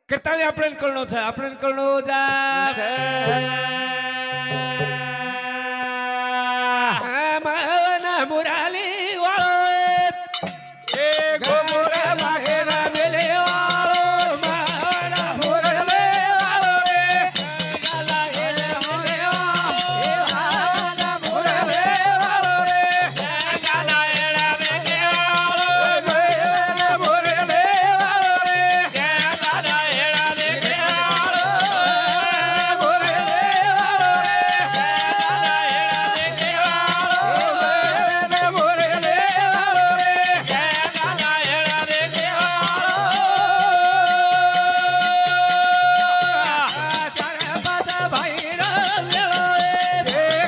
Speaker 3: करताने आपण कळनो छे आपण कळनो जा मन मुराली वाळो ए गोमुरा माहेरा मेले वाळो मन मुराली वाळो रे गाला हेले मेले वाळो ए मन मुराली वाळो रे गाला हेला मेले वाळो मन मुराली वाळो रे गाला हेला मेले वाळो मुराली वाळो रे गाला हेला मेले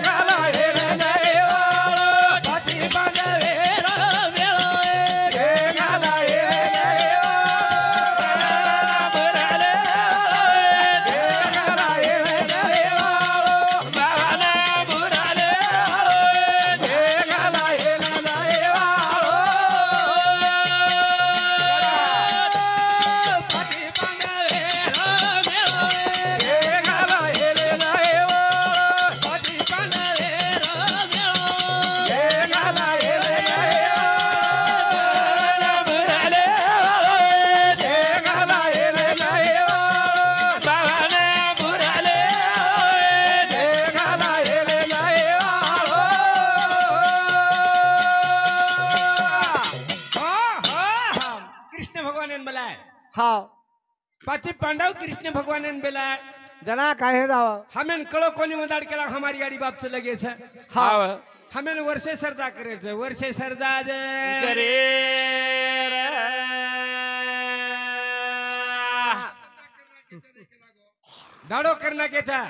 Speaker 4: हा
Speaker 3: पाची पांडव कृष्ण भगवान बेला
Speaker 4: जना काय हे जावा
Speaker 3: हमें कळो कोणी मदाड केला हमारी गाडी बाप से लगे छे
Speaker 2: हा
Speaker 3: हमें वर्षे सरदा करे छे वर्षे सरदा जे
Speaker 2: करे
Speaker 3: दाडो करना के छे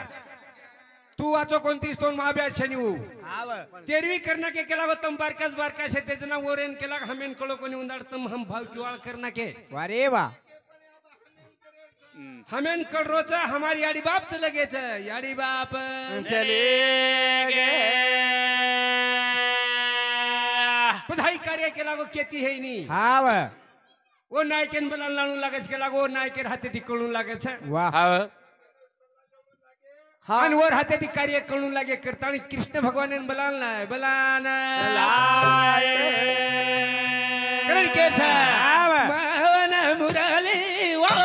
Speaker 3: तू वाचो कोणती स्तोन महाब्यास शनिऊ तेरवी करना के केला तम बारकास बारकास है तेजना वरेन केला हमें कळो कोणी उंदाड तम हम भाव किवाळ करना के
Speaker 1: वारे वा
Speaker 3: हमें कड़ रोचा हमारी याडी बाप चले गए छे याडी बाप
Speaker 2: चले गे
Speaker 3: बधाई कार्य केला गो केती है नी
Speaker 1: हा वा
Speaker 3: ओ नायकेन बलान लाणू लागे छे केला गो नायकेर हाते ती कळू लागे छे
Speaker 1: वा
Speaker 2: हा
Speaker 4: हा
Speaker 3: आणि वर हाते ती कार्य कळू लागे करतानी कृष्ण भगवान बलान लाय बलान
Speaker 2: लाय
Speaker 3: करण के छे मन मुरली वा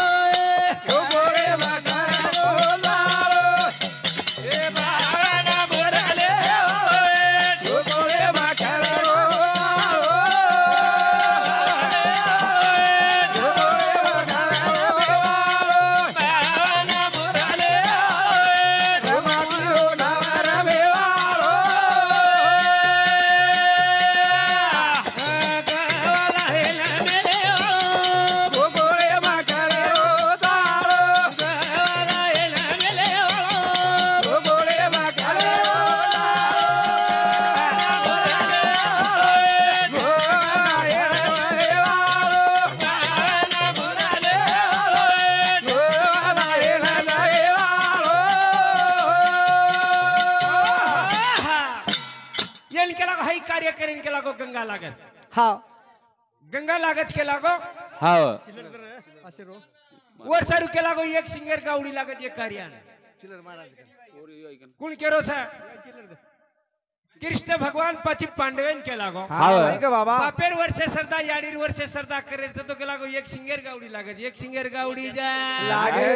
Speaker 3: गंगा लागच
Speaker 4: हा
Speaker 3: गंगा लागच के लागो
Speaker 2: हा
Speaker 3: वर सारू के लागो एक सिंगर गावडी लागच एक कार्यान कुण केरो छे कृष्ण भगवान पाची पांडवेन के लागो
Speaker 1: हा
Speaker 4: नाही का बाबा
Speaker 3: बापेर वर्षे सरदा याडीर वर्षे सरदा करे तो के लागो एक सिंगर गावडी लागच एक सिंगर गावडी जा
Speaker 4: लागे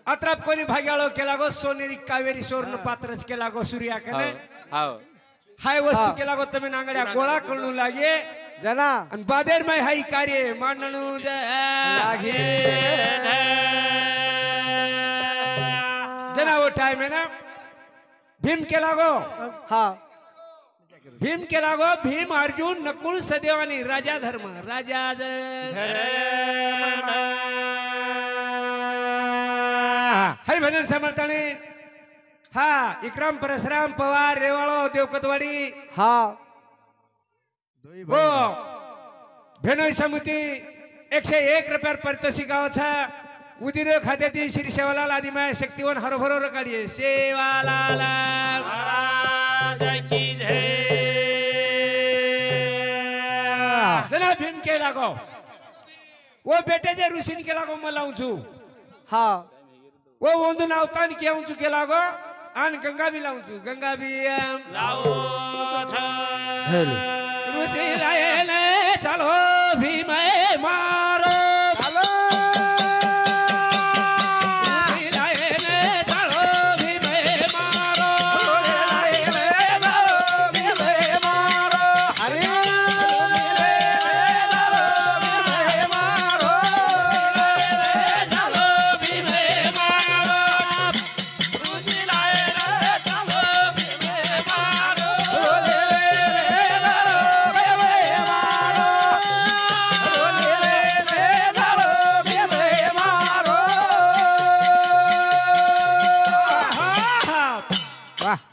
Speaker 3: अत्राप कोणी भाग्याळो केला गो सोनेरी कावेरी सुवर्ण पात्रच केला गो सूर्याकने हाय वस्तू केला गो तुम्ही नांगड्या गोळा करणू लागे
Speaker 4: जना
Speaker 3: आणि बादेर मै हाई कार्य मांडणू जना वो टाइम है ना भीम केला गो
Speaker 4: हा
Speaker 3: भीम केला गो भीम अर्जुन नकुल सदेव आणि राजा धर्म राजा हाय भजन समर्थने हा इक्रम परशुराम पवार रेवाळो देवकतवाडी
Speaker 4: हा
Speaker 3: हो भेनोई समिती 101 रुपयावर पारितोषिकाचा उदिर खात्यातील श्री सेवालाल आदिमाय शक्तिवन हरभरो रकाडिये सेवालाल
Speaker 2: महाराज की जय
Speaker 3: जना भीम के लागो वो बेटे जे ऋषिन के लागो मलाऊचू
Speaker 4: हा
Speaker 3: वो वंदु नावतान के आऊचू के लागो आन गंगा भी लाऊचू गंगा भी
Speaker 2: लाओ
Speaker 3: ऋषि लायने चलो भीम मारो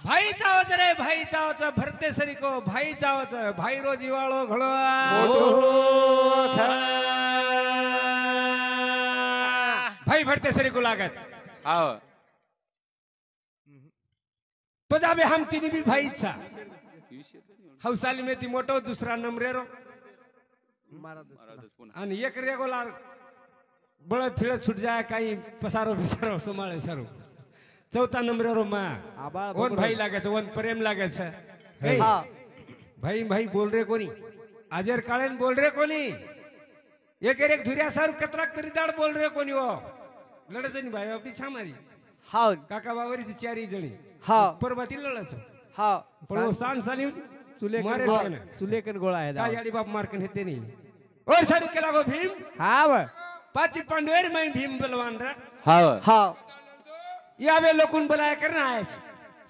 Speaker 3: भाई चावच रे भाई चावच भरते सरी को भाई चावच भाई रो जीवाळो घडो भाई भरते सरी को लागत पजाबे हम तिनी भी भाई इच्छा हौसाली में ती मोठो दुसरा नंबरे रो आणि एक रेगोलार बळत फिळत छूट जाय काही पसारो बिसारो समाळे सारो चौथा नंबर रो मा वन भाई लागायचं वन प्रेम लागायचं
Speaker 4: हा
Speaker 3: भाई भाई बोल रे कोणी आजर काळेन बोल रे कोणी एक धुर्या सारू कतराक तरी दाड बोल रे कोणी हो लढच नाही भाई पिछा मारी
Speaker 4: हा
Speaker 3: काका बावरीची चारी जणी
Speaker 4: हा
Speaker 3: परबाती लढच
Speaker 4: हा
Speaker 3: पण वो सांग साली मारे
Speaker 1: चुलेकन गोळा आहे
Speaker 3: काय याडी बाप मारकन हेते नाही और सारी केला गो भीम
Speaker 1: हा व
Speaker 3: पाची पांडवेर मैं भीम बलवान रा
Speaker 4: हा
Speaker 3: यावे लोकून बोलाय करना आहे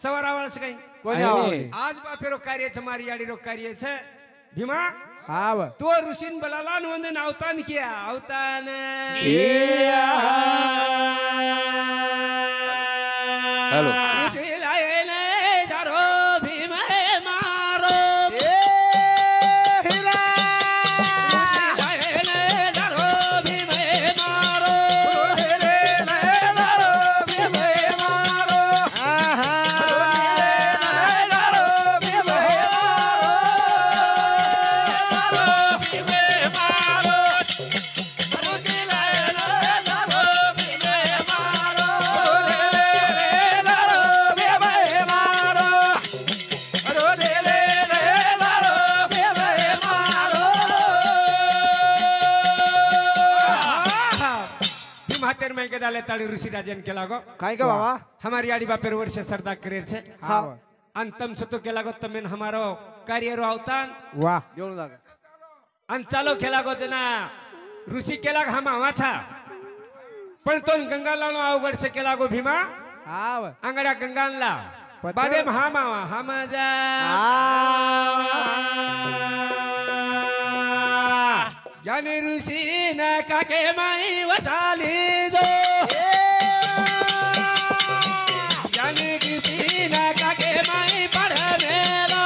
Speaker 3: सवार आवाज काही
Speaker 4: कोणी आवाज
Speaker 3: आज बापेरो कार्य मारी याडी रो कार्य छे भीमा
Speaker 1: हा व
Speaker 3: तो ऋषीन बलाला वंदन अवतान किया अवतान
Speaker 2: हेलो
Speaker 3: ऋषी लायने जारो भीम मारो ताळी ऋषी राजन केला गो
Speaker 4: काय का बाबा
Speaker 3: हमारी आड़ी बापेर वर्ष सरदा करेर छे
Speaker 4: हा
Speaker 3: अंतम सतो केला गो तमेन हमारो कार्य रो अवतान
Speaker 1: वाह
Speaker 4: जेवण लागा
Speaker 3: अन चालो केला गो जना ऋषी केला हम आवाछा पण तो गंगा लानो अवघड से केला गो भीमा
Speaker 1: हा व
Speaker 3: अंगड्या गंगानला बादे महामावा हम जा ज्ञानी ऋषी न काके माई वटाली दो ज्ञानी ऋषी न काके माई पढ़ मेरा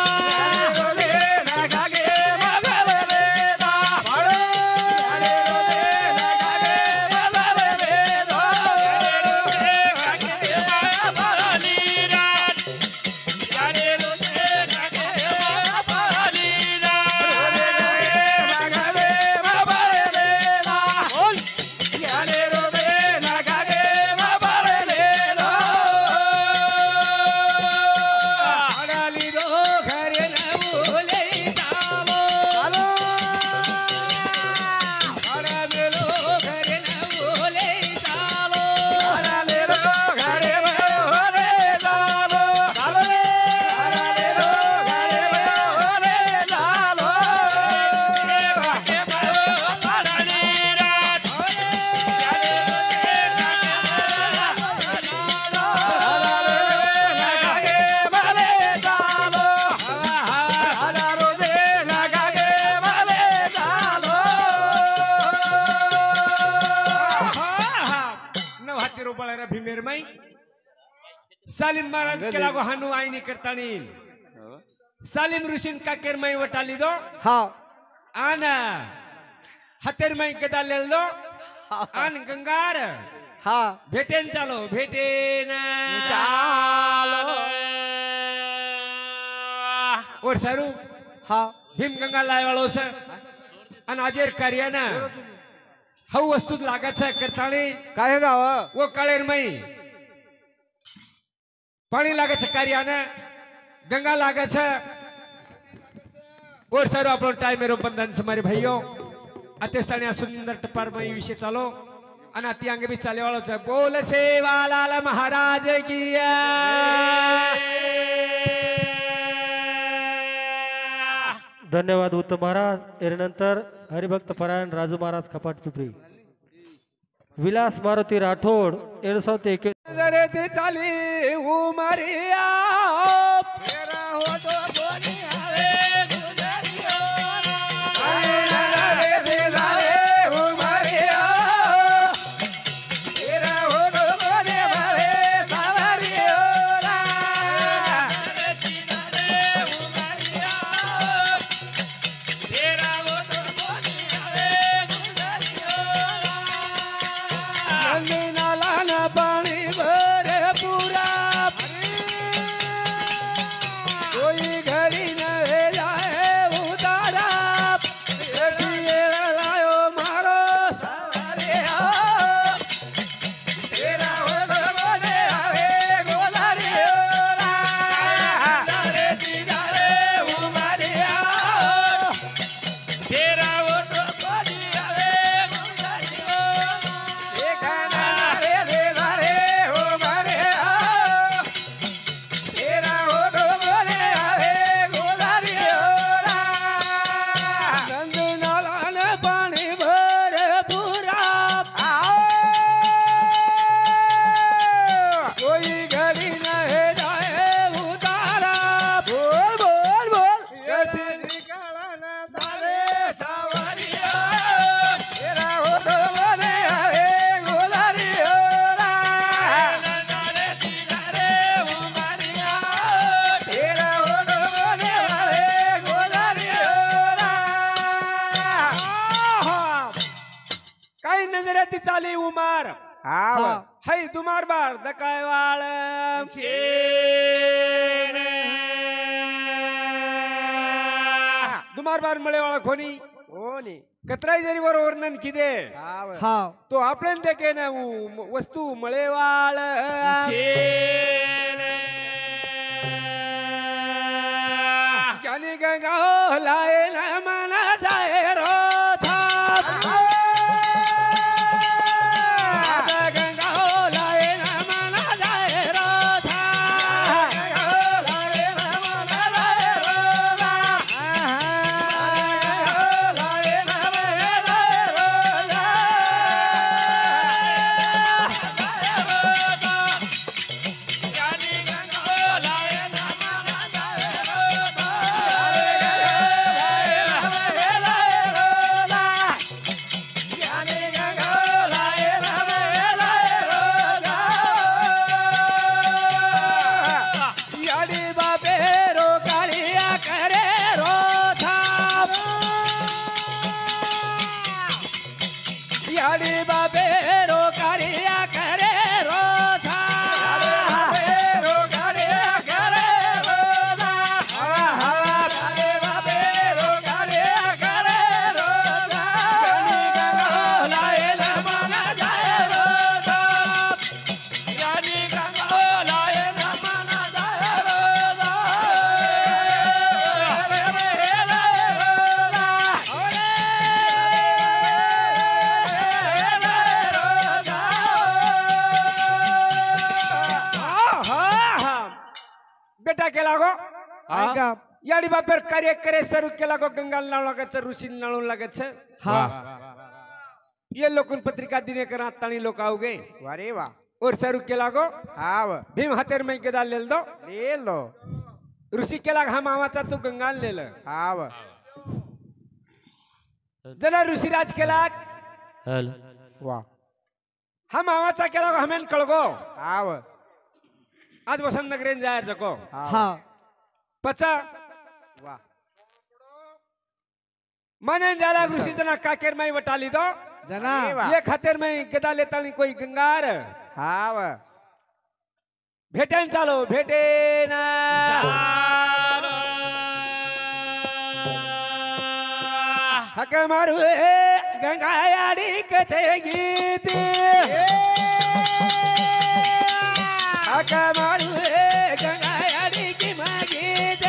Speaker 3: लागो हाती रोपाळा भीमेर माई सालीम महाराज के लागो हानू आईनी करतानी सालीम ऋषीन काकेर माई वटाली दो
Speaker 4: हा
Speaker 3: आना हातेर माई केदा लेल दो आन गंगार
Speaker 4: हा
Speaker 3: भेटेन चालो भेटेन और सारू
Speaker 4: हा
Speaker 3: भीम गंगा लाय वाळो છે અને આજેર કાર્યના હવ વસ્તુ લાગે છે કરતાણી
Speaker 4: काय गाव
Speaker 3: वो काळेर मई पाणी लागे છે કાર્યને गंगा लागे છે और सारो આપણો ટાઈમ એરો બંધન છે મારી ભાઈઓ અતેસ્તાણી આ સુંદર ટપાર મઈ વિશે ચાલો અને અતિ અંગે બી ચાલે વાળો છે બોલ સેવાલાલ મહારાજ કી
Speaker 5: धन्यवाद उत्तम महाराज यानंतर हरिभक्त परायण राजू महाराज कपाट पिपरी विलास मारुती राठोड 1921
Speaker 1: रे ते चाली उमरिया
Speaker 6: तेरा हो तो कोणी आवे
Speaker 3: चाली उमार हाय दुमार बार दकाय वाळ दुमार बार मळे वाळा कोणी
Speaker 1: ओनी
Speaker 3: कतराई जरी वर वर्णन किदे
Speaker 4: हा
Speaker 3: तो आपण देखे ना वस्तू मळे वाळ ज्ञानी गंगा लाए ना मना जाए रो याडी बापर कार्य करे सरू केला गो गंगा नाळू लागत ऋषी नाळू लागत
Speaker 4: हा
Speaker 3: ये लोकन पत्रिका दिने करा ताणी लोक आओगे
Speaker 1: वारे वा
Speaker 3: और सरू केला गो
Speaker 1: आव
Speaker 3: भीम हातेर में के दाल लेल दो
Speaker 1: लेल दो
Speaker 3: ऋषी केला हा मामाचा तू गंगा लेल
Speaker 1: आव
Speaker 3: जला ऋषीराज केला
Speaker 5: हॅलो
Speaker 1: वा
Speaker 3: हा मावाचा केला गो हमेन कळगो
Speaker 1: आव
Speaker 3: आज वसंत नगरीन जायर जको
Speaker 4: हा
Speaker 3: पचा
Speaker 1: वा
Speaker 3: मने जाला घुसी जना काकेर माई वटाली तो
Speaker 4: जना
Speaker 3: ये खातिर में गदा लेतानी कोई गंगार
Speaker 1: हाव
Speaker 3: भेटेन चालो भेटे ना हक मारू गंगायाडी कथे गीत हक मारू गंगायाडी की मागीत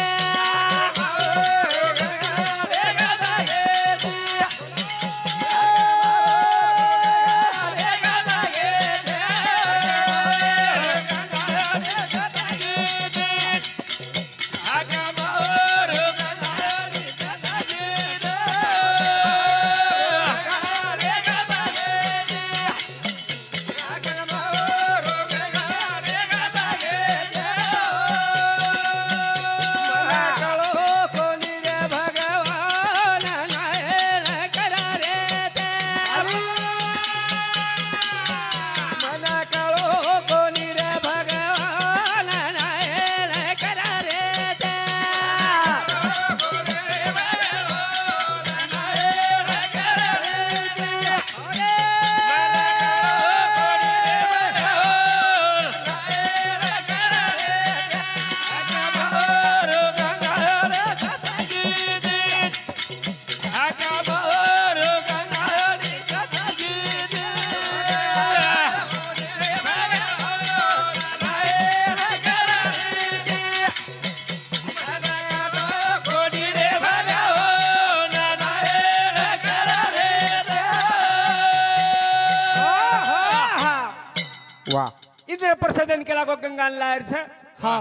Speaker 1: वा
Speaker 3: इंद्र प्रसादन केला गो गंगा लायर छ
Speaker 4: हा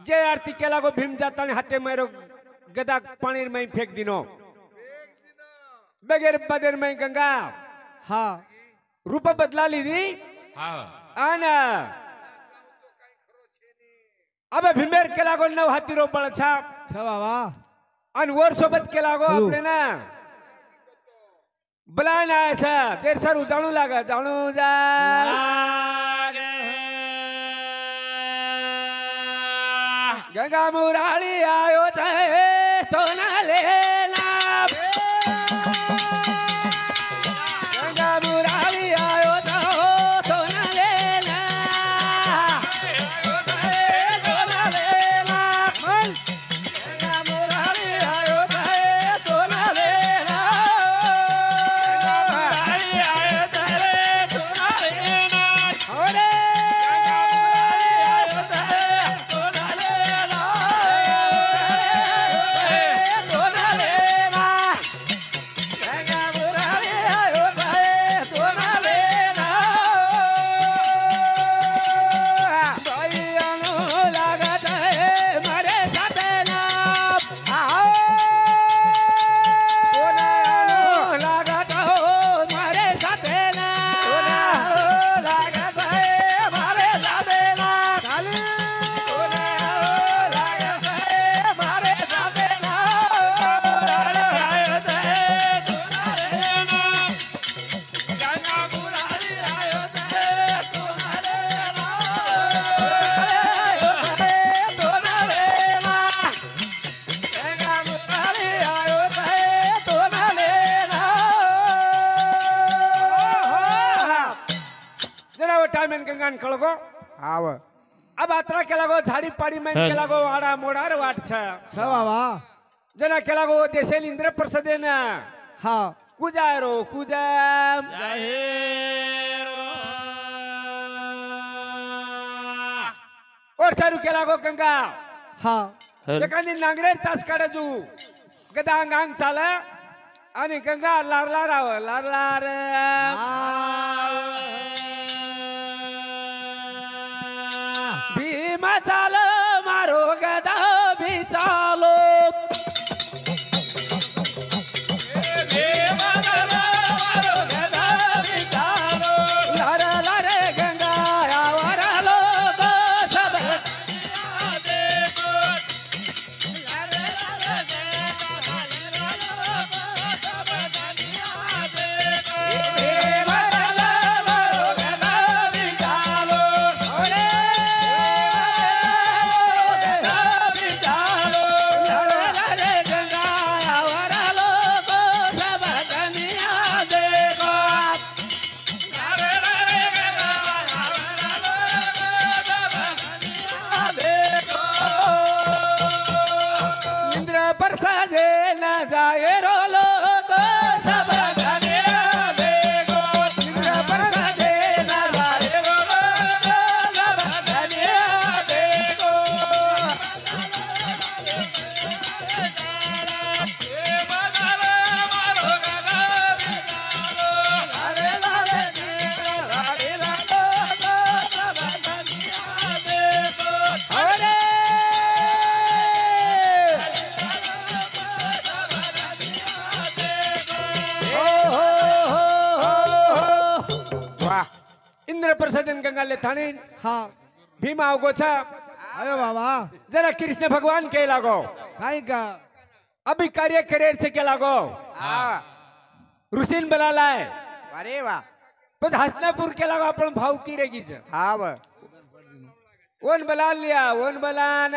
Speaker 3: जय आरती केला गो भीम जाता हाथे मेरो गदा पानी में फेंक दिनो बगैर बदर में गंगा
Speaker 4: हा
Speaker 3: रूप बदला लीधी आना अब भीमेर केला गो नव हाती रो बळ छा
Speaker 4: छ बाबा
Speaker 3: अन वर सोबत केला गो आपले ना बलाना छा तेर सर जाणू लागा जाणू जा गंगा मुराली आयो छे तो ना लेना गंगा मुराली आयो तो ना लेना तो ना लेना गंगा मुराली आयो तो ना लेना गंगा मुराली आयो तो ना लेना ओरे गंगान कळगो
Speaker 1: आव
Speaker 3: अब आत्रा केला गो झाडी पाडी में केला गो वाडा मोडार वाट छ
Speaker 4: छ बाबा
Speaker 3: जना केला गो देशेल इंद्र प्रसादेन
Speaker 4: हा
Speaker 3: कुजारो कुजा और चारू केला गो गंगा
Speaker 4: हा
Speaker 3: एखादी नांगरेर तास काढजू गदा अंगांग चाला आणि गंगा लारला राव लारलार भीमा चाल मारो गदा भी चालो गंगा प्रसाद गंगाले थाणी
Speaker 4: हा
Speaker 3: भीम आवगोचा
Speaker 4: अयो बाबा
Speaker 3: जरा कृष्ण भगवान के लागो
Speaker 4: काय का
Speaker 3: अभी कार्य करेर से के लागो
Speaker 1: आवा
Speaker 3: ऋषीन बलालाय
Speaker 1: अरे वा
Speaker 3: पण हसनापूर के लागो आपण भाव की रेगीच
Speaker 1: आव
Speaker 3: वन बलान लिया वन बलान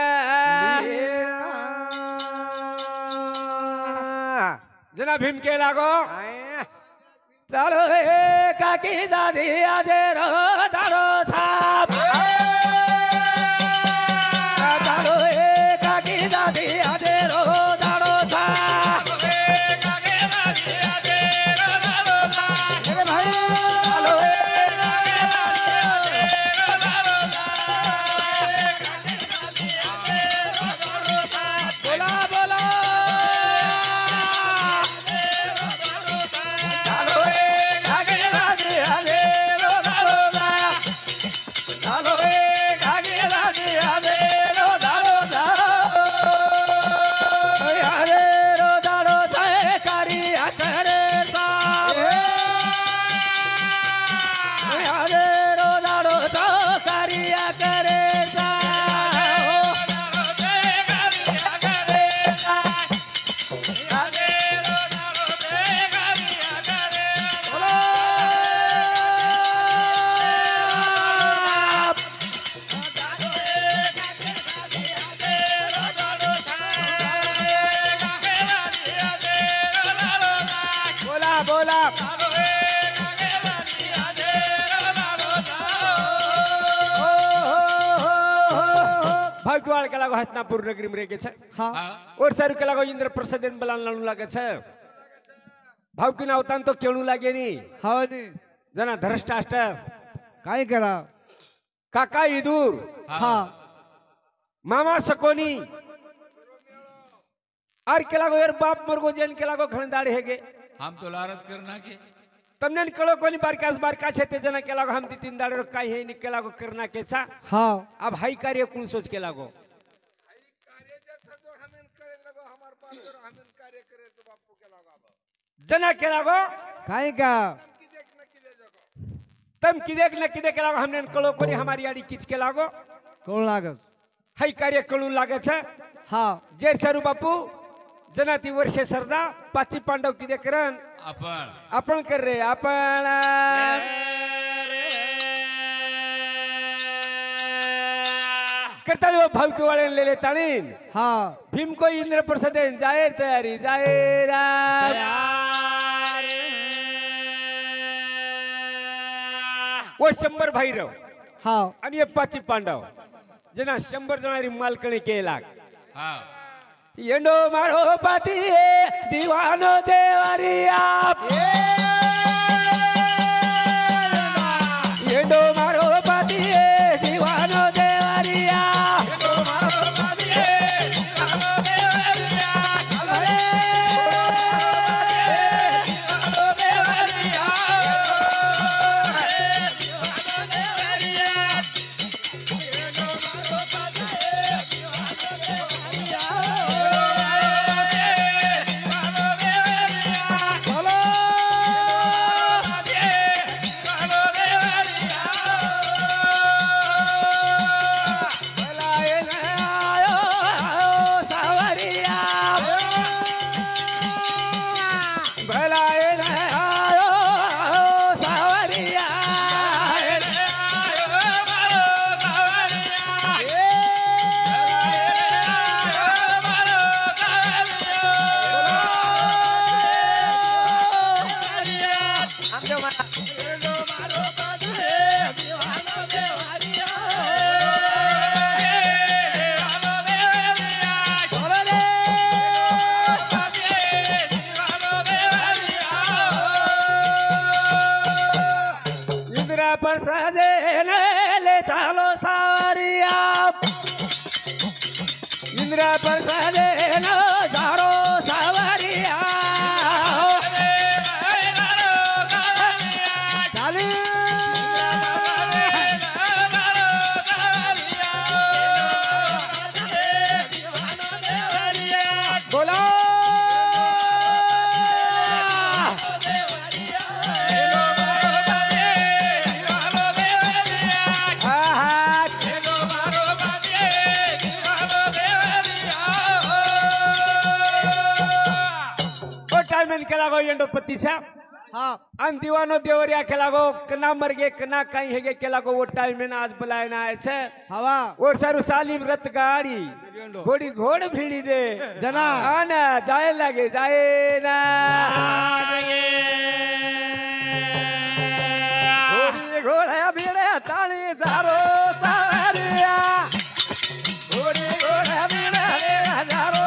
Speaker 3: जना भीम के लागो चालो रे काकी दादी आदे रो दारो थाप चालो रे काकी दादी आदे रो दारो थाप
Speaker 4: अरे भाई
Speaker 3: चालो रे बोला बोला चालो रे काकी दादी आदे रो दारो थाप चालो रे काकी दादी आदे रो दारो थाप आदे रो दारो थाप कारी करे थाप आदे रो दारो थाप कारी करे बोला बोला भगवान के लागो हसनापुर नगरी में रेगे छे
Speaker 4: हा
Speaker 3: और सारू के लागो इंद्र प्रसाद बलान लानू लागे छे भाव की नावतान तो केळू लागे नी
Speaker 4: हा नी
Speaker 3: जना धरष्टाष्ट
Speaker 4: काय करा
Speaker 3: काका इदूर
Speaker 4: हा
Speaker 3: मामा सकोनी और के लागो यार बाप मरगो जेन के लागो खणदाड़ हेगे
Speaker 2: हम तो लारज करना के
Speaker 3: तमने कळो कोणी बारका छे ते जना के लागो हम ती तीन दाड़े काय हे नि के लागो करना के छा
Speaker 4: हा
Speaker 3: अब हाई कार्य कुण सोच के लागो जना के लागो
Speaker 4: काय का
Speaker 3: तम किदेक न किदे के लागो हमने कळो कोणी हमारी आडी किच के लागो
Speaker 4: कोण लागस
Speaker 3: हाई कार्य कळू लागे छे
Speaker 4: हा
Speaker 3: जेर सारू बापू जना ती वर्षे सरदा पाची पांडव किदे करन
Speaker 2: आपण
Speaker 3: आपण कर रे आपण करताळी भाव किवाळे लेले ताणीन
Speaker 4: हा
Speaker 3: भीम को इंद्र प्रसाद जाए तयारी जाए रा वो 100 भैरव
Speaker 4: हा
Speaker 3: आणि हे पाची पांडव जना 100 जणारी मालकणी केला
Speaker 2: हा
Speaker 3: येंडो मारो पाती दीवानो देवारी आप येंडो मारो पाती दीवानो देवारी आप प्रसादे ले चालो सारिया इंद्र प्रसादे न जारो सावरिया
Speaker 4: चाली
Speaker 3: बोला केला गो येंडोपतीचा
Speaker 4: हाँ
Speaker 3: अन दीवानो देवरिया केला गो कना मर गे कना कहीं हेगे केला गो वो टाइम में आज बुलाए ना आए छे
Speaker 4: हवा
Speaker 3: और सारू सालिम रत गाड़ी घोड़ी घोड़ भिड़ी दे
Speaker 4: जना
Speaker 3: आना जाए लगे जाए ना घोड़ी घोड़ा भिड़े ताली जारो सावरिया घोड़ी घोड़ा भिड़े जारो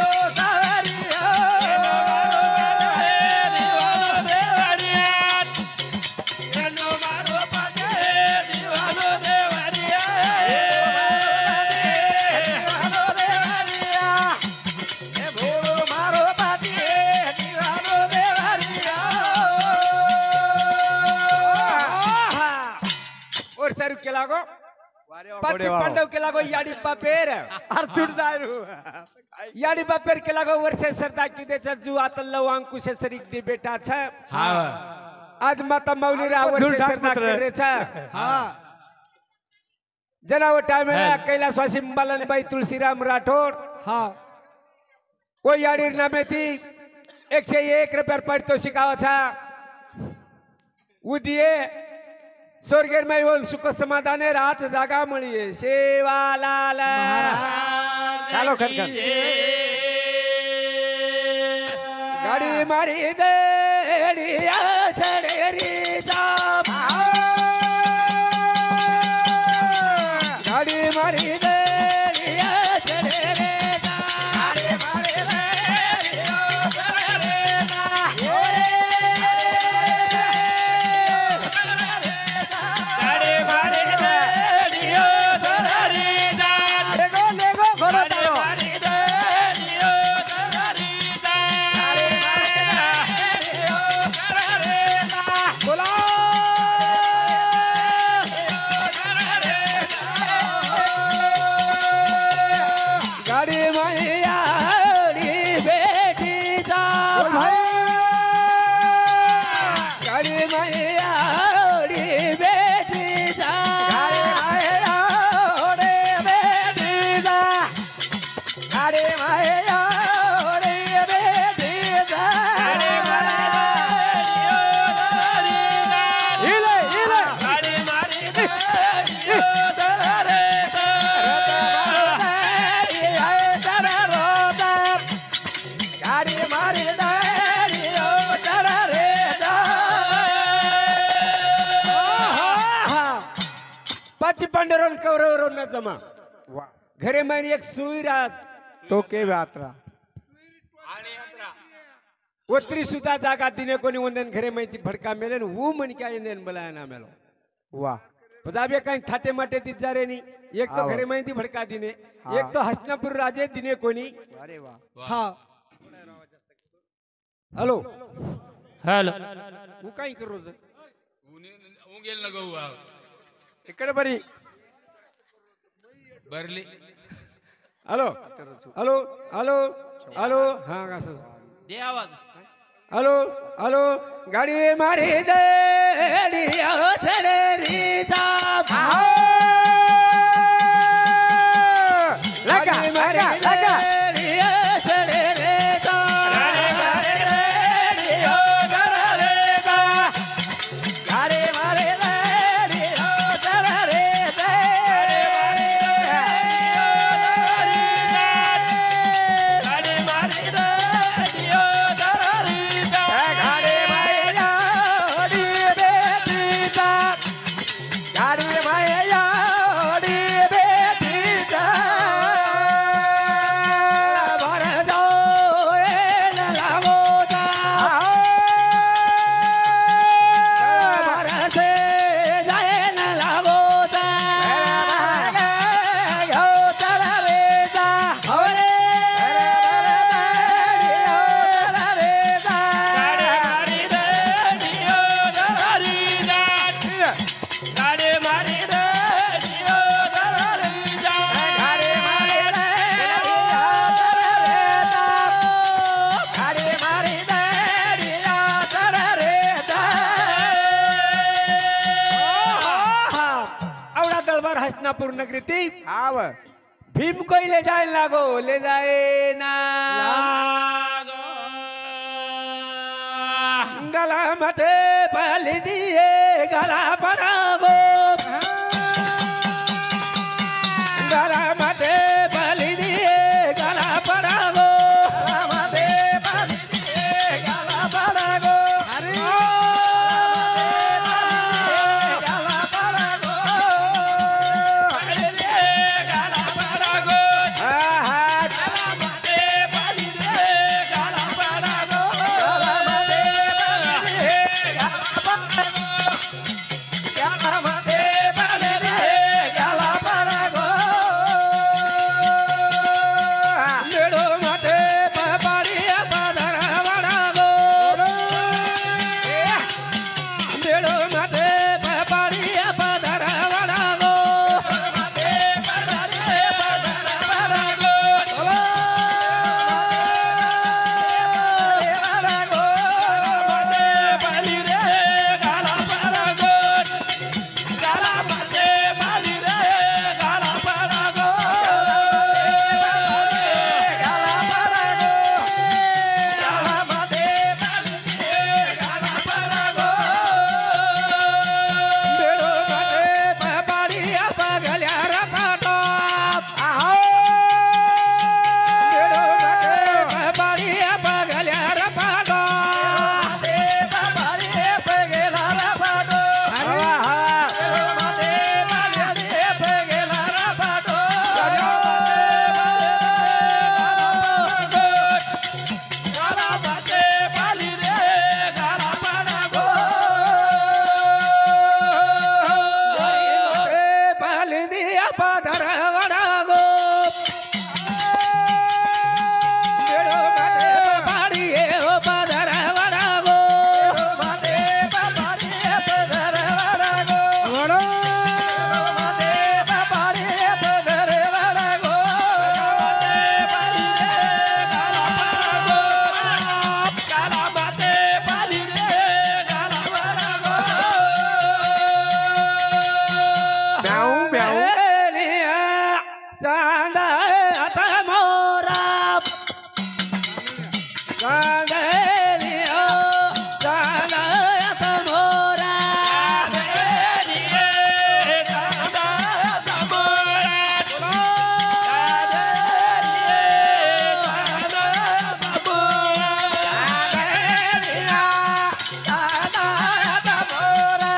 Speaker 3: के लागो पच्ची पांडव के लागो याडी पापेर अर्जुन दारू याडी पापेर के लागो वर्षे सरदा की दे जू आतल्लव अंकुश सरीक दे बेटा छ
Speaker 2: हाँ
Speaker 3: आज माता मौली रा वर्षे सरदा करे छ
Speaker 4: हाँ
Speaker 3: जना वो टाइम है कैलाशवासी बालन भाई तुलसीराम राठौड़
Speaker 4: हाँ
Speaker 3: वो याडी नामे थी 101 रुपया पारितोषिक आवा था वो दिए स्वर्गेर में वो सुख समाधाने रात जागा मळी सेवालाल चालो खनखन गाड़ी मारी देड़िया छड़ेरी जाम गाड़ी मारी देड़िया छड़ेरी जाम गाड़ी मारी देड़िया छड़ेरी पांडुरंग कौरव न जमा घरे में एक सुई रात
Speaker 1: तो के यात्रा
Speaker 3: वो त्रिसुदा जागा दिने कोनी वंदन घरे में भड़का मेले वो मन क्या इंदन बुलाया ना मेलो
Speaker 1: वाह
Speaker 3: पजाबे कहीं थाटे माटे दी जा रे नहीं एक तो घरे में भड़का दिने एक तो हसनापुर राजे दिने कोनी
Speaker 1: अरे वाह
Speaker 4: हाँ
Speaker 3: हेलो
Speaker 5: हेलो
Speaker 3: वो कहीं करो
Speaker 2: ऊँगेल नको हुआ
Speaker 3: इकडे बरी
Speaker 2: Bareilly
Speaker 3: hello hello hello hello हाँ कसं
Speaker 2: दे आवाज
Speaker 3: हेलो हेलो गाडी मारी देडी छड़ेरी जाम लगा लगा लगा हसनापुर नगरी थी
Speaker 1: आव
Speaker 3: भीम कोई ले जाए लागो ले जाए ना गला मते पल दिए गला परागो गला मते पल दिए गला परागो गला मते पल दिए गला परागो गला परागो पल दिए गला परागो गला मते पल दिए गला परागो गला मते पल दिए गला परागो नेड़ो मते पपाड़िया पधरा वड़ागो नेड़ो मते पपाड़िया पधरा वड़ागो मते पपाड़िया पधरा वड़ागो वड़ागो मते पाली रे गाला परागो गाला मते पाली रे गाला परागो गाला परागो गाला मते पाली रे गाला परागो बेड़ो मते पपाड़िया पगल्या रपाटो आहो बेड़ो मते पपाड़िया पगल्या रपाटो मते पपाड़िया पगल्या रपाटो बेड़ो मते पपाड़िया पगल्या रपाटो गाला मते पाली रे गाला परागो मते पाली दिया पधरा वड़ागो बेड़ो मते पपाड़िए ओ पधरा वड़ागो मते पपाड़िए पधरा वड़ागो
Speaker 4: वड़ो
Speaker 3: मते पपाड़िए पधरा वड़ागो मते पाली रे गाला परागो म्याऊ म्याऊ चांदा आता मोरा चांदलिया चांदा आता मोरा चांदा आता मोरा चांदा आता मोरा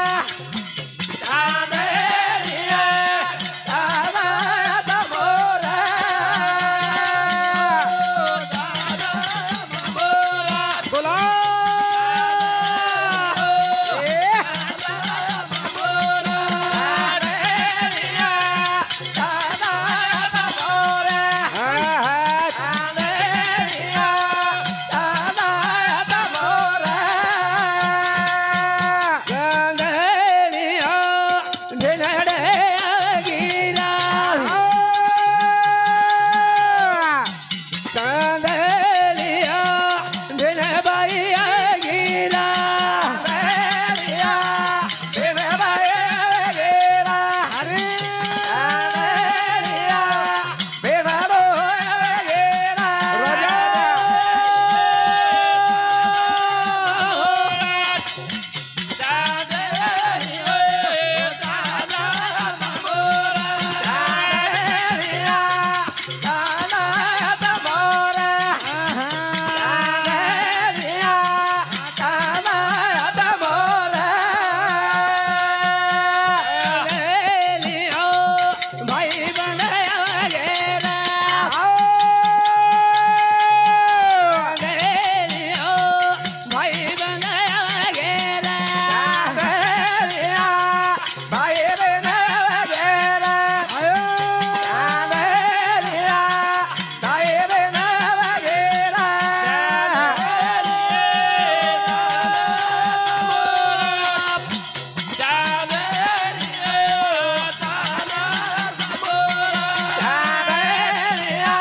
Speaker 3: चांदलिया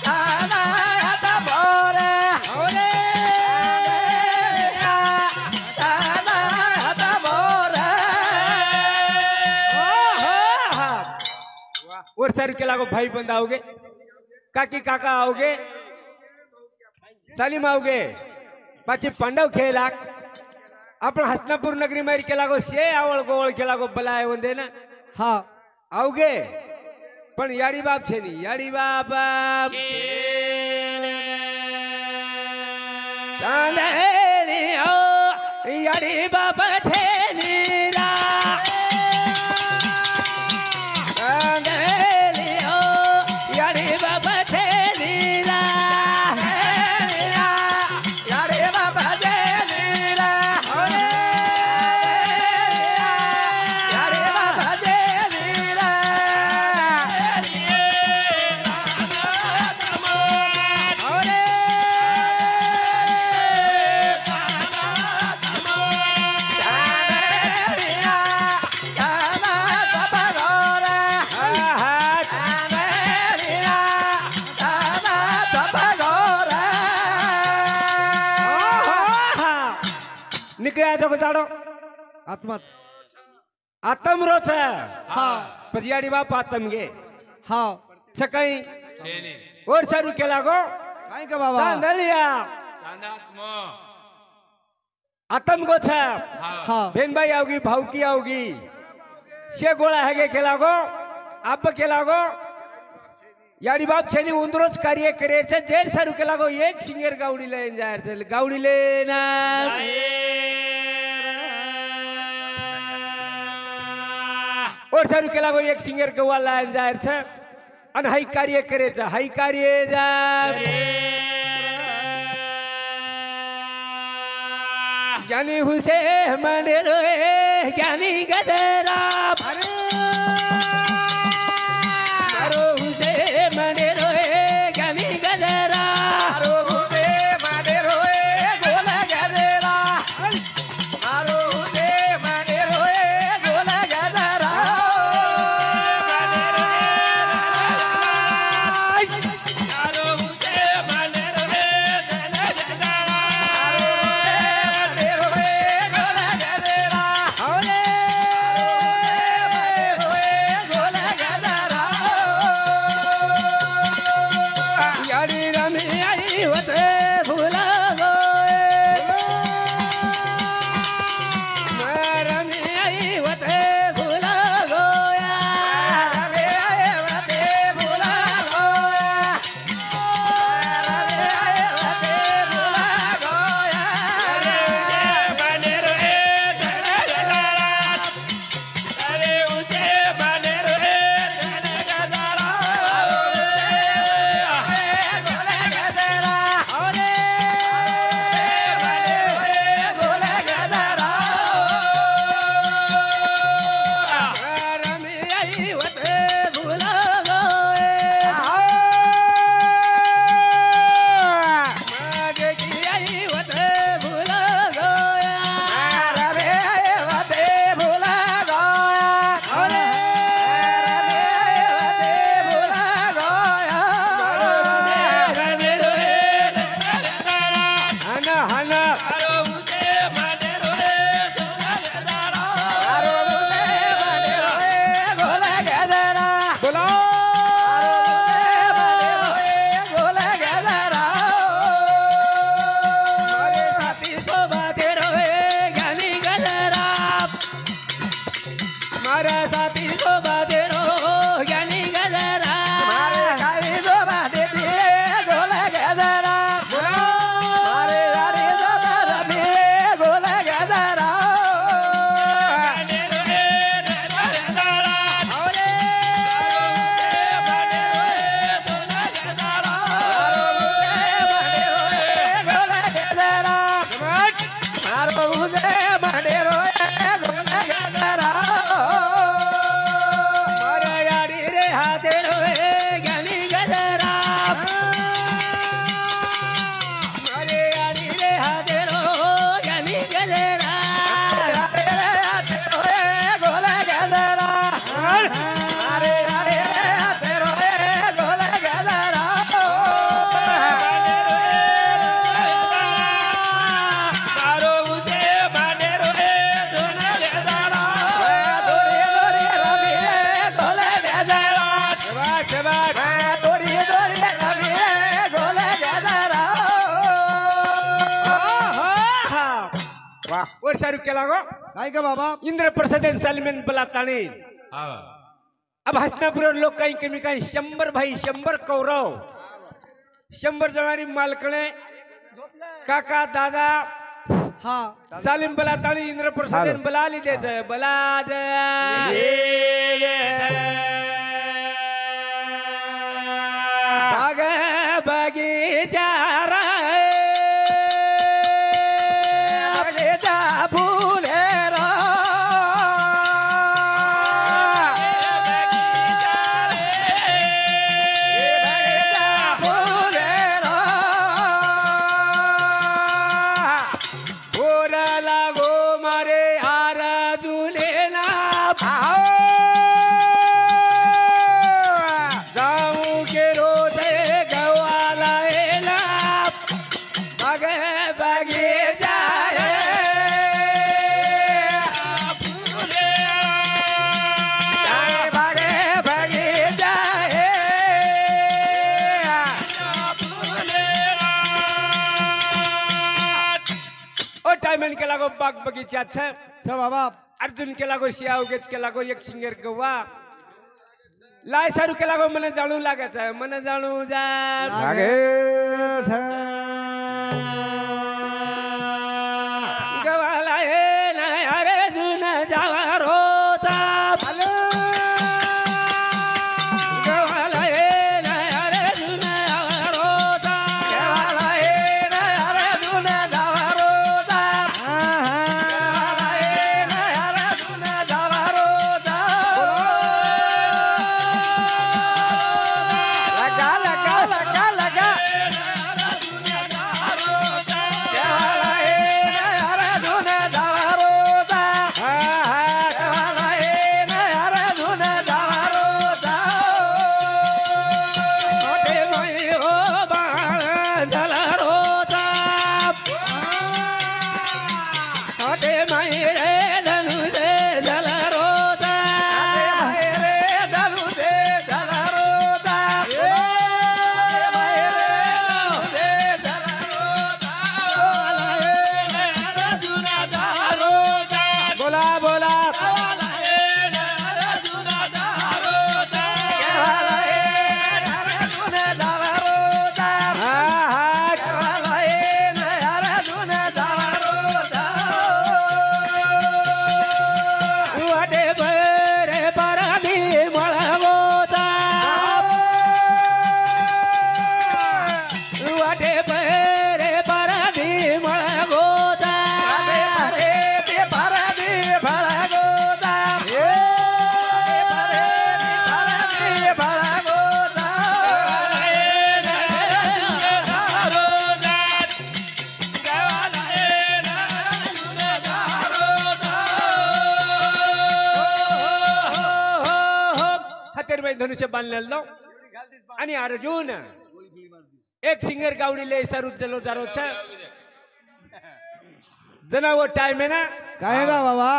Speaker 3: चांदा आता मोरा चांदलिया चांदा आता मोरा बोला और सर के लागो भाई बंद आओगे, काकी काका आओगे, सलीम आओगे, पाची पांडव खेळाक आपण हसनापूर नगरी मारी केला गो शे आवळ गोवळ केला गो बलाय वंदे ना
Speaker 4: हा
Speaker 3: अवघे पण याडी बाप छे नी याडी बाप चांदणी ओ याडी बाप छे नी रा चांदणी ओ याडी बाप छे नी रा याडी बाप छे नी रा याडी बाप छे नी रा निकळ्या तो जाडो
Speaker 4: आत्माच
Speaker 3: आतम रोच
Speaker 4: हा
Speaker 3: पजियाडी बाप आतम गे
Speaker 4: हा
Speaker 3: सकाळी
Speaker 2: छेनी
Speaker 3: और चालू केला गो
Speaker 4: काय का बाबा
Speaker 3: तांदळिया
Speaker 2: चांदात्म
Speaker 3: आतम गो छ
Speaker 4: हा
Speaker 3: बेनबाई आवगी भावकी आवगी शे गोळा हेगे केला गो आप केला गो याडी बाप छेनी उंदरोज कार्य करे छे जेर सारू केला गो एक सिंगर गावडी ले जायर चल गावडी ले ना और सारू केला गो एक सिंगर गवाला जायर छ अन हाई कार्य करे छ हाई कार्य जा ज्ञानी हुसे माने रोए ज्ञानी गदरा मारो हुसे माने रोए ज्ञानी गदरा मारो हुसे माने रोए गोला गदरा मारो हुसे माने रोए गोला गदरा मारो हुसे माने रोए गोला गदरा सारू केला गो
Speaker 4: काय का बाबा
Speaker 3: इंद्रप्रसाद सलमान बलाताने
Speaker 2: हा वा.
Speaker 3: अब हसनापुर लोक काही कमी काही 100 भाई 100 कौरव 100 जणांनी मालकणे काका दादा
Speaker 4: हा
Speaker 3: सालिम बलातानी इंद्रप्रसाद बलाली द्यायचं बलाद बाग बगीचा फुले के लागो बाग बगीचा
Speaker 4: अच्छा बाबा
Speaker 3: अर्जुन के लागो शिया उगेच के लागो एक सिंगर गवा लाय सारू के लागो मन जाणू लागायचं आहे मन जाणू जा
Speaker 4: लागे
Speaker 3: गवाला हे नाही अरे जुन जावा रोता गवाला हे नाही अरे जुन जावा रोता गवाला हे नाही अरे जुन जावा रोता धनुष्य बांधलेलं आणि अर्जुन एक सिंगर गावडीले सरू चलो जारो जनावर टाइम है ना
Speaker 4: काय का बाबा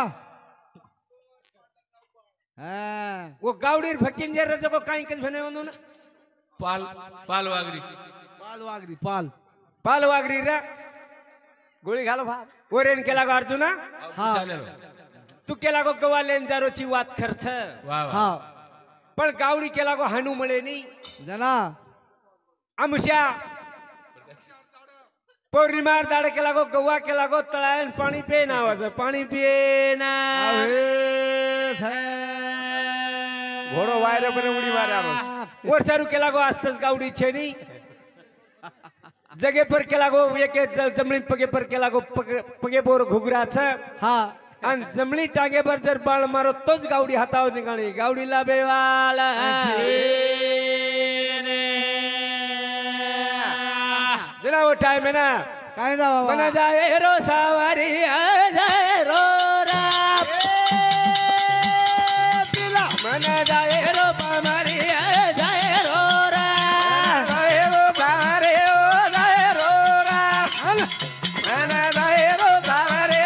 Speaker 3: वो गावडीर फकीन जे रजो को काही कच भने म्हणू ना
Speaker 2: पाल पाल वागरी
Speaker 4: पाल वागरी पाल
Speaker 3: पाल वागरी रे गोळी घालो भा ओरेन केला गो अर्जुना
Speaker 4: हा
Speaker 3: तू केला गो गवालेन जारोची वात खर्च
Speaker 2: वा वा.
Speaker 4: हा
Speaker 3: पण गावडी केला गो हानू मळे नी
Speaker 4: जना
Speaker 3: आमुष्या पौर्णिमार दाड केला गो गव्वा केला गो तळायन पाणी पे नावाचं पाणी पिये ना
Speaker 1: घोडो वायरे पण उडी मारा
Speaker 3: वर चारू केला गो असतच गावडी छेनी जगे पर केला गो एक जमणी पगे पर केला गो पगे बोर घुगराच
Speaker 4: हा
Speaker 3: आणि जमणी टांगे पर जर बाळ मारो तोच गावडी हातावर निघाली गावडीला बेवाल जनावर टाइम है ना
Speaker 4: काय जा बाबा
Speaker 3: मन जाए रो सावरी जाए रो राम मन जाए रो पामारी जाए रो राम जाए रो पामारी जाए रो राम मन जाए रो सावरी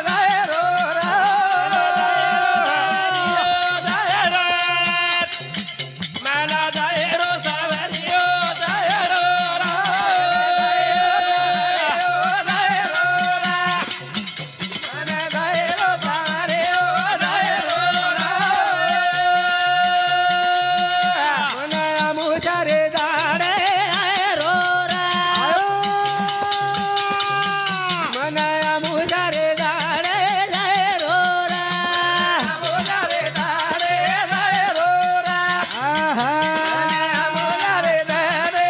Speaker 3: जाए रो राम जाए रो मन जाए रो सावरी जाए रो राम मुशारे दाडे रो रा मनाया मुशारे दाडे रो रा मुशारे दाडे रो रा मनाया मुशारे दाडे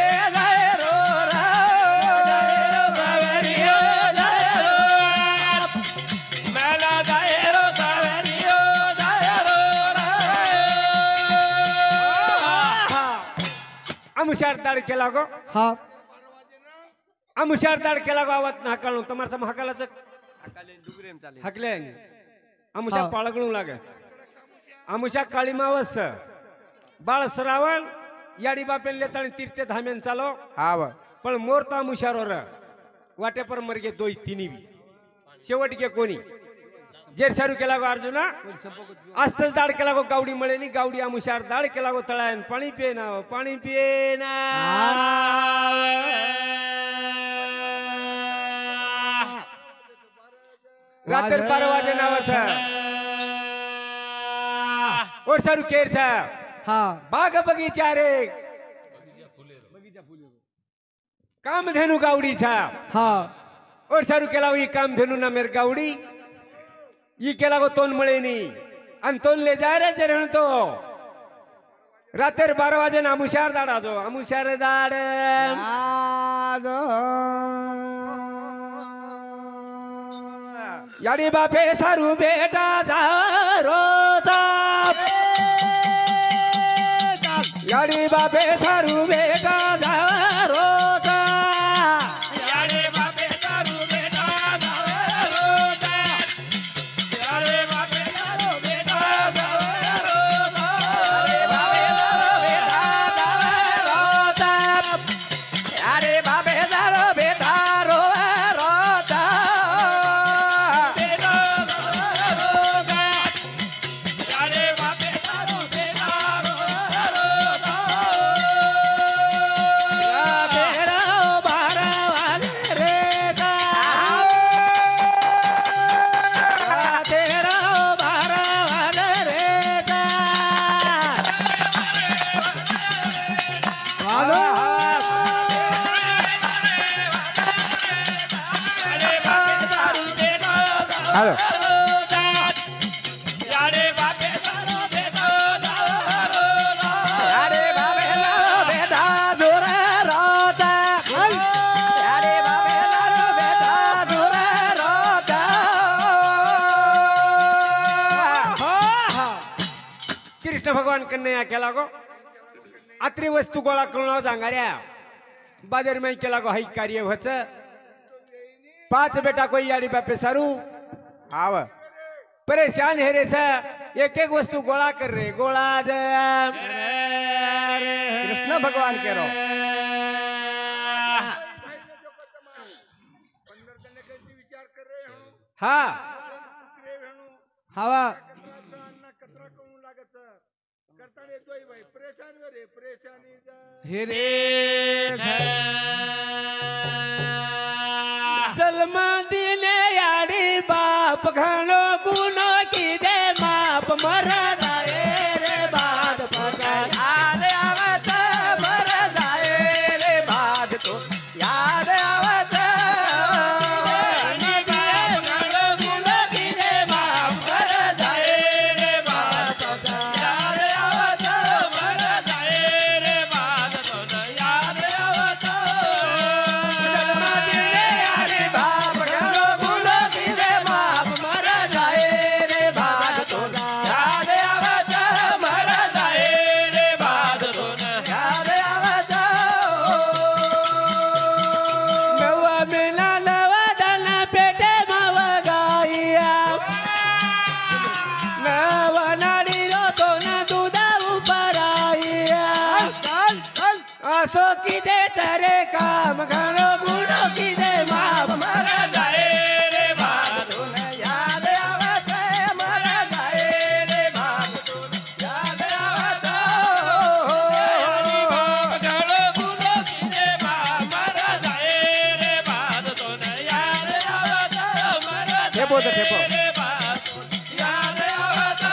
Speaker 3: रो रा सावरियो रो मेला दायरो सावरियो रो अमुशार दाड केला गो
Speaker 4: हा
Speaker 3: अमुशार दाड केला गो आवाज हाकाळून तुम्हाला महाकालाच हाकले अमुशा
Speaker 4: हा.
Speaker 3: पाळगणू लागे अमुशा काळी मावस बाळ श्रावण याडी बापेन लेताणी तीर्थे धामेन चालो
Speaker 1: आव
Speaker 3: पण मोर तो अमुशारोर वाटे पर मरगे दोई तिन्ही बी शेवट गे कोणी जेर सारू केला गो अर्जुना आस्तच दाड केला गो गावडी मळेनी गावडी अमुशार दाड केला गो तळायन पाणी पिएना रात्र 12 वाजे नावाचा और सारू केरचा
Speaker 4: हा
Speaker 3: बाग बगीचा रे कामधेनु गावडीचा
Speaker 4: हा
Speaker 3: और सारू केला ही कामधेनु ना मेर गावडी ई केला गो तोन मळेनी आणि तोन ले जा रे जरण तो रात्र 12 वाजे ना अमुशार दाड आजो अमुशार दाड
Speaker 4: आज
Speaker 3: याडी बापे सारू बेटा जारो याडी बापे सारू बेटा जारो याडी बापे सारू बेटा जारो याडी बापे सारू बेटा जारो याडी बापे सारू बेटा रो
Speaker 1: હાલો
Speaker 3: कृष्ण भगवान कन्हैया केला गो अत्री वस्तू गोळा करून सांगाड्या बाजार में केला गो हाई कार्य वच 5 बेटा कोई याडी बापे सारू
Speaker 1: आव
Speaker 3: परेशान है रे छा एक एक वस्तु गोळा कर रे गोळा
Speaker 1: कृष्ण भगवान केरो
Speaker 6: विचार कर रहे हो
Speaker 3: हा
Speaker 4: हवा
Speaker 6: कचरा करून लागत करताना येतोय भाई परेशान रे परेशानी
Speaker 4: हे रे
Speaker 3: जन्म दिने याडी बाप घाणो गुनो की दे माप मर जाए रे बाद पका याद आवत मर जाए रे बाद तो याद आवत घाणो गुनो की दे माप मर जाए रे बाद पका याद आवत मर जाए रे बाद तो याद आवत जन्म दिने याडी बाप घाणो गुनो की दे माप मर जाए रे बाद तो याद आवत मर जाए रे बाद तो याद आवत नवा बिना नवा दाना पेटे माव गाईया नवा नाडी रो तो न दुधा उपराईया असो की दे चरे काम घाणो गुणो की दे माप मर जाए रे बाद तो याद आवत मर जाए रे बाद तो याद आवत घाणो गुणो की दे माप मर जाए रे बाद तो याद आवत मर
Speaker 1: ठेपो तर ठेपो
Speaker 3: रे बाद तो याद आवत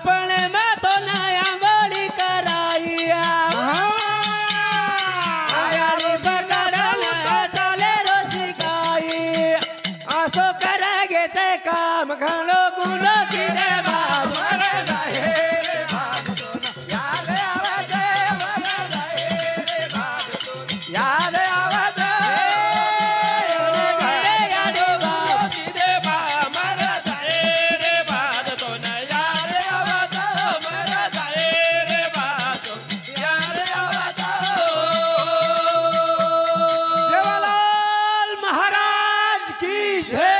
Speaker 3: पण मा तो ना घालो गुल किरे बाब रे जाहे रे बाब याद आवते रे जाहे रे बाब याद आवते रे गाडो बाब किरे बाब रे जाहे रे बाब तो न याद आवते रे जाहे रे बाब याद आवते सेवालाल महाराज की जय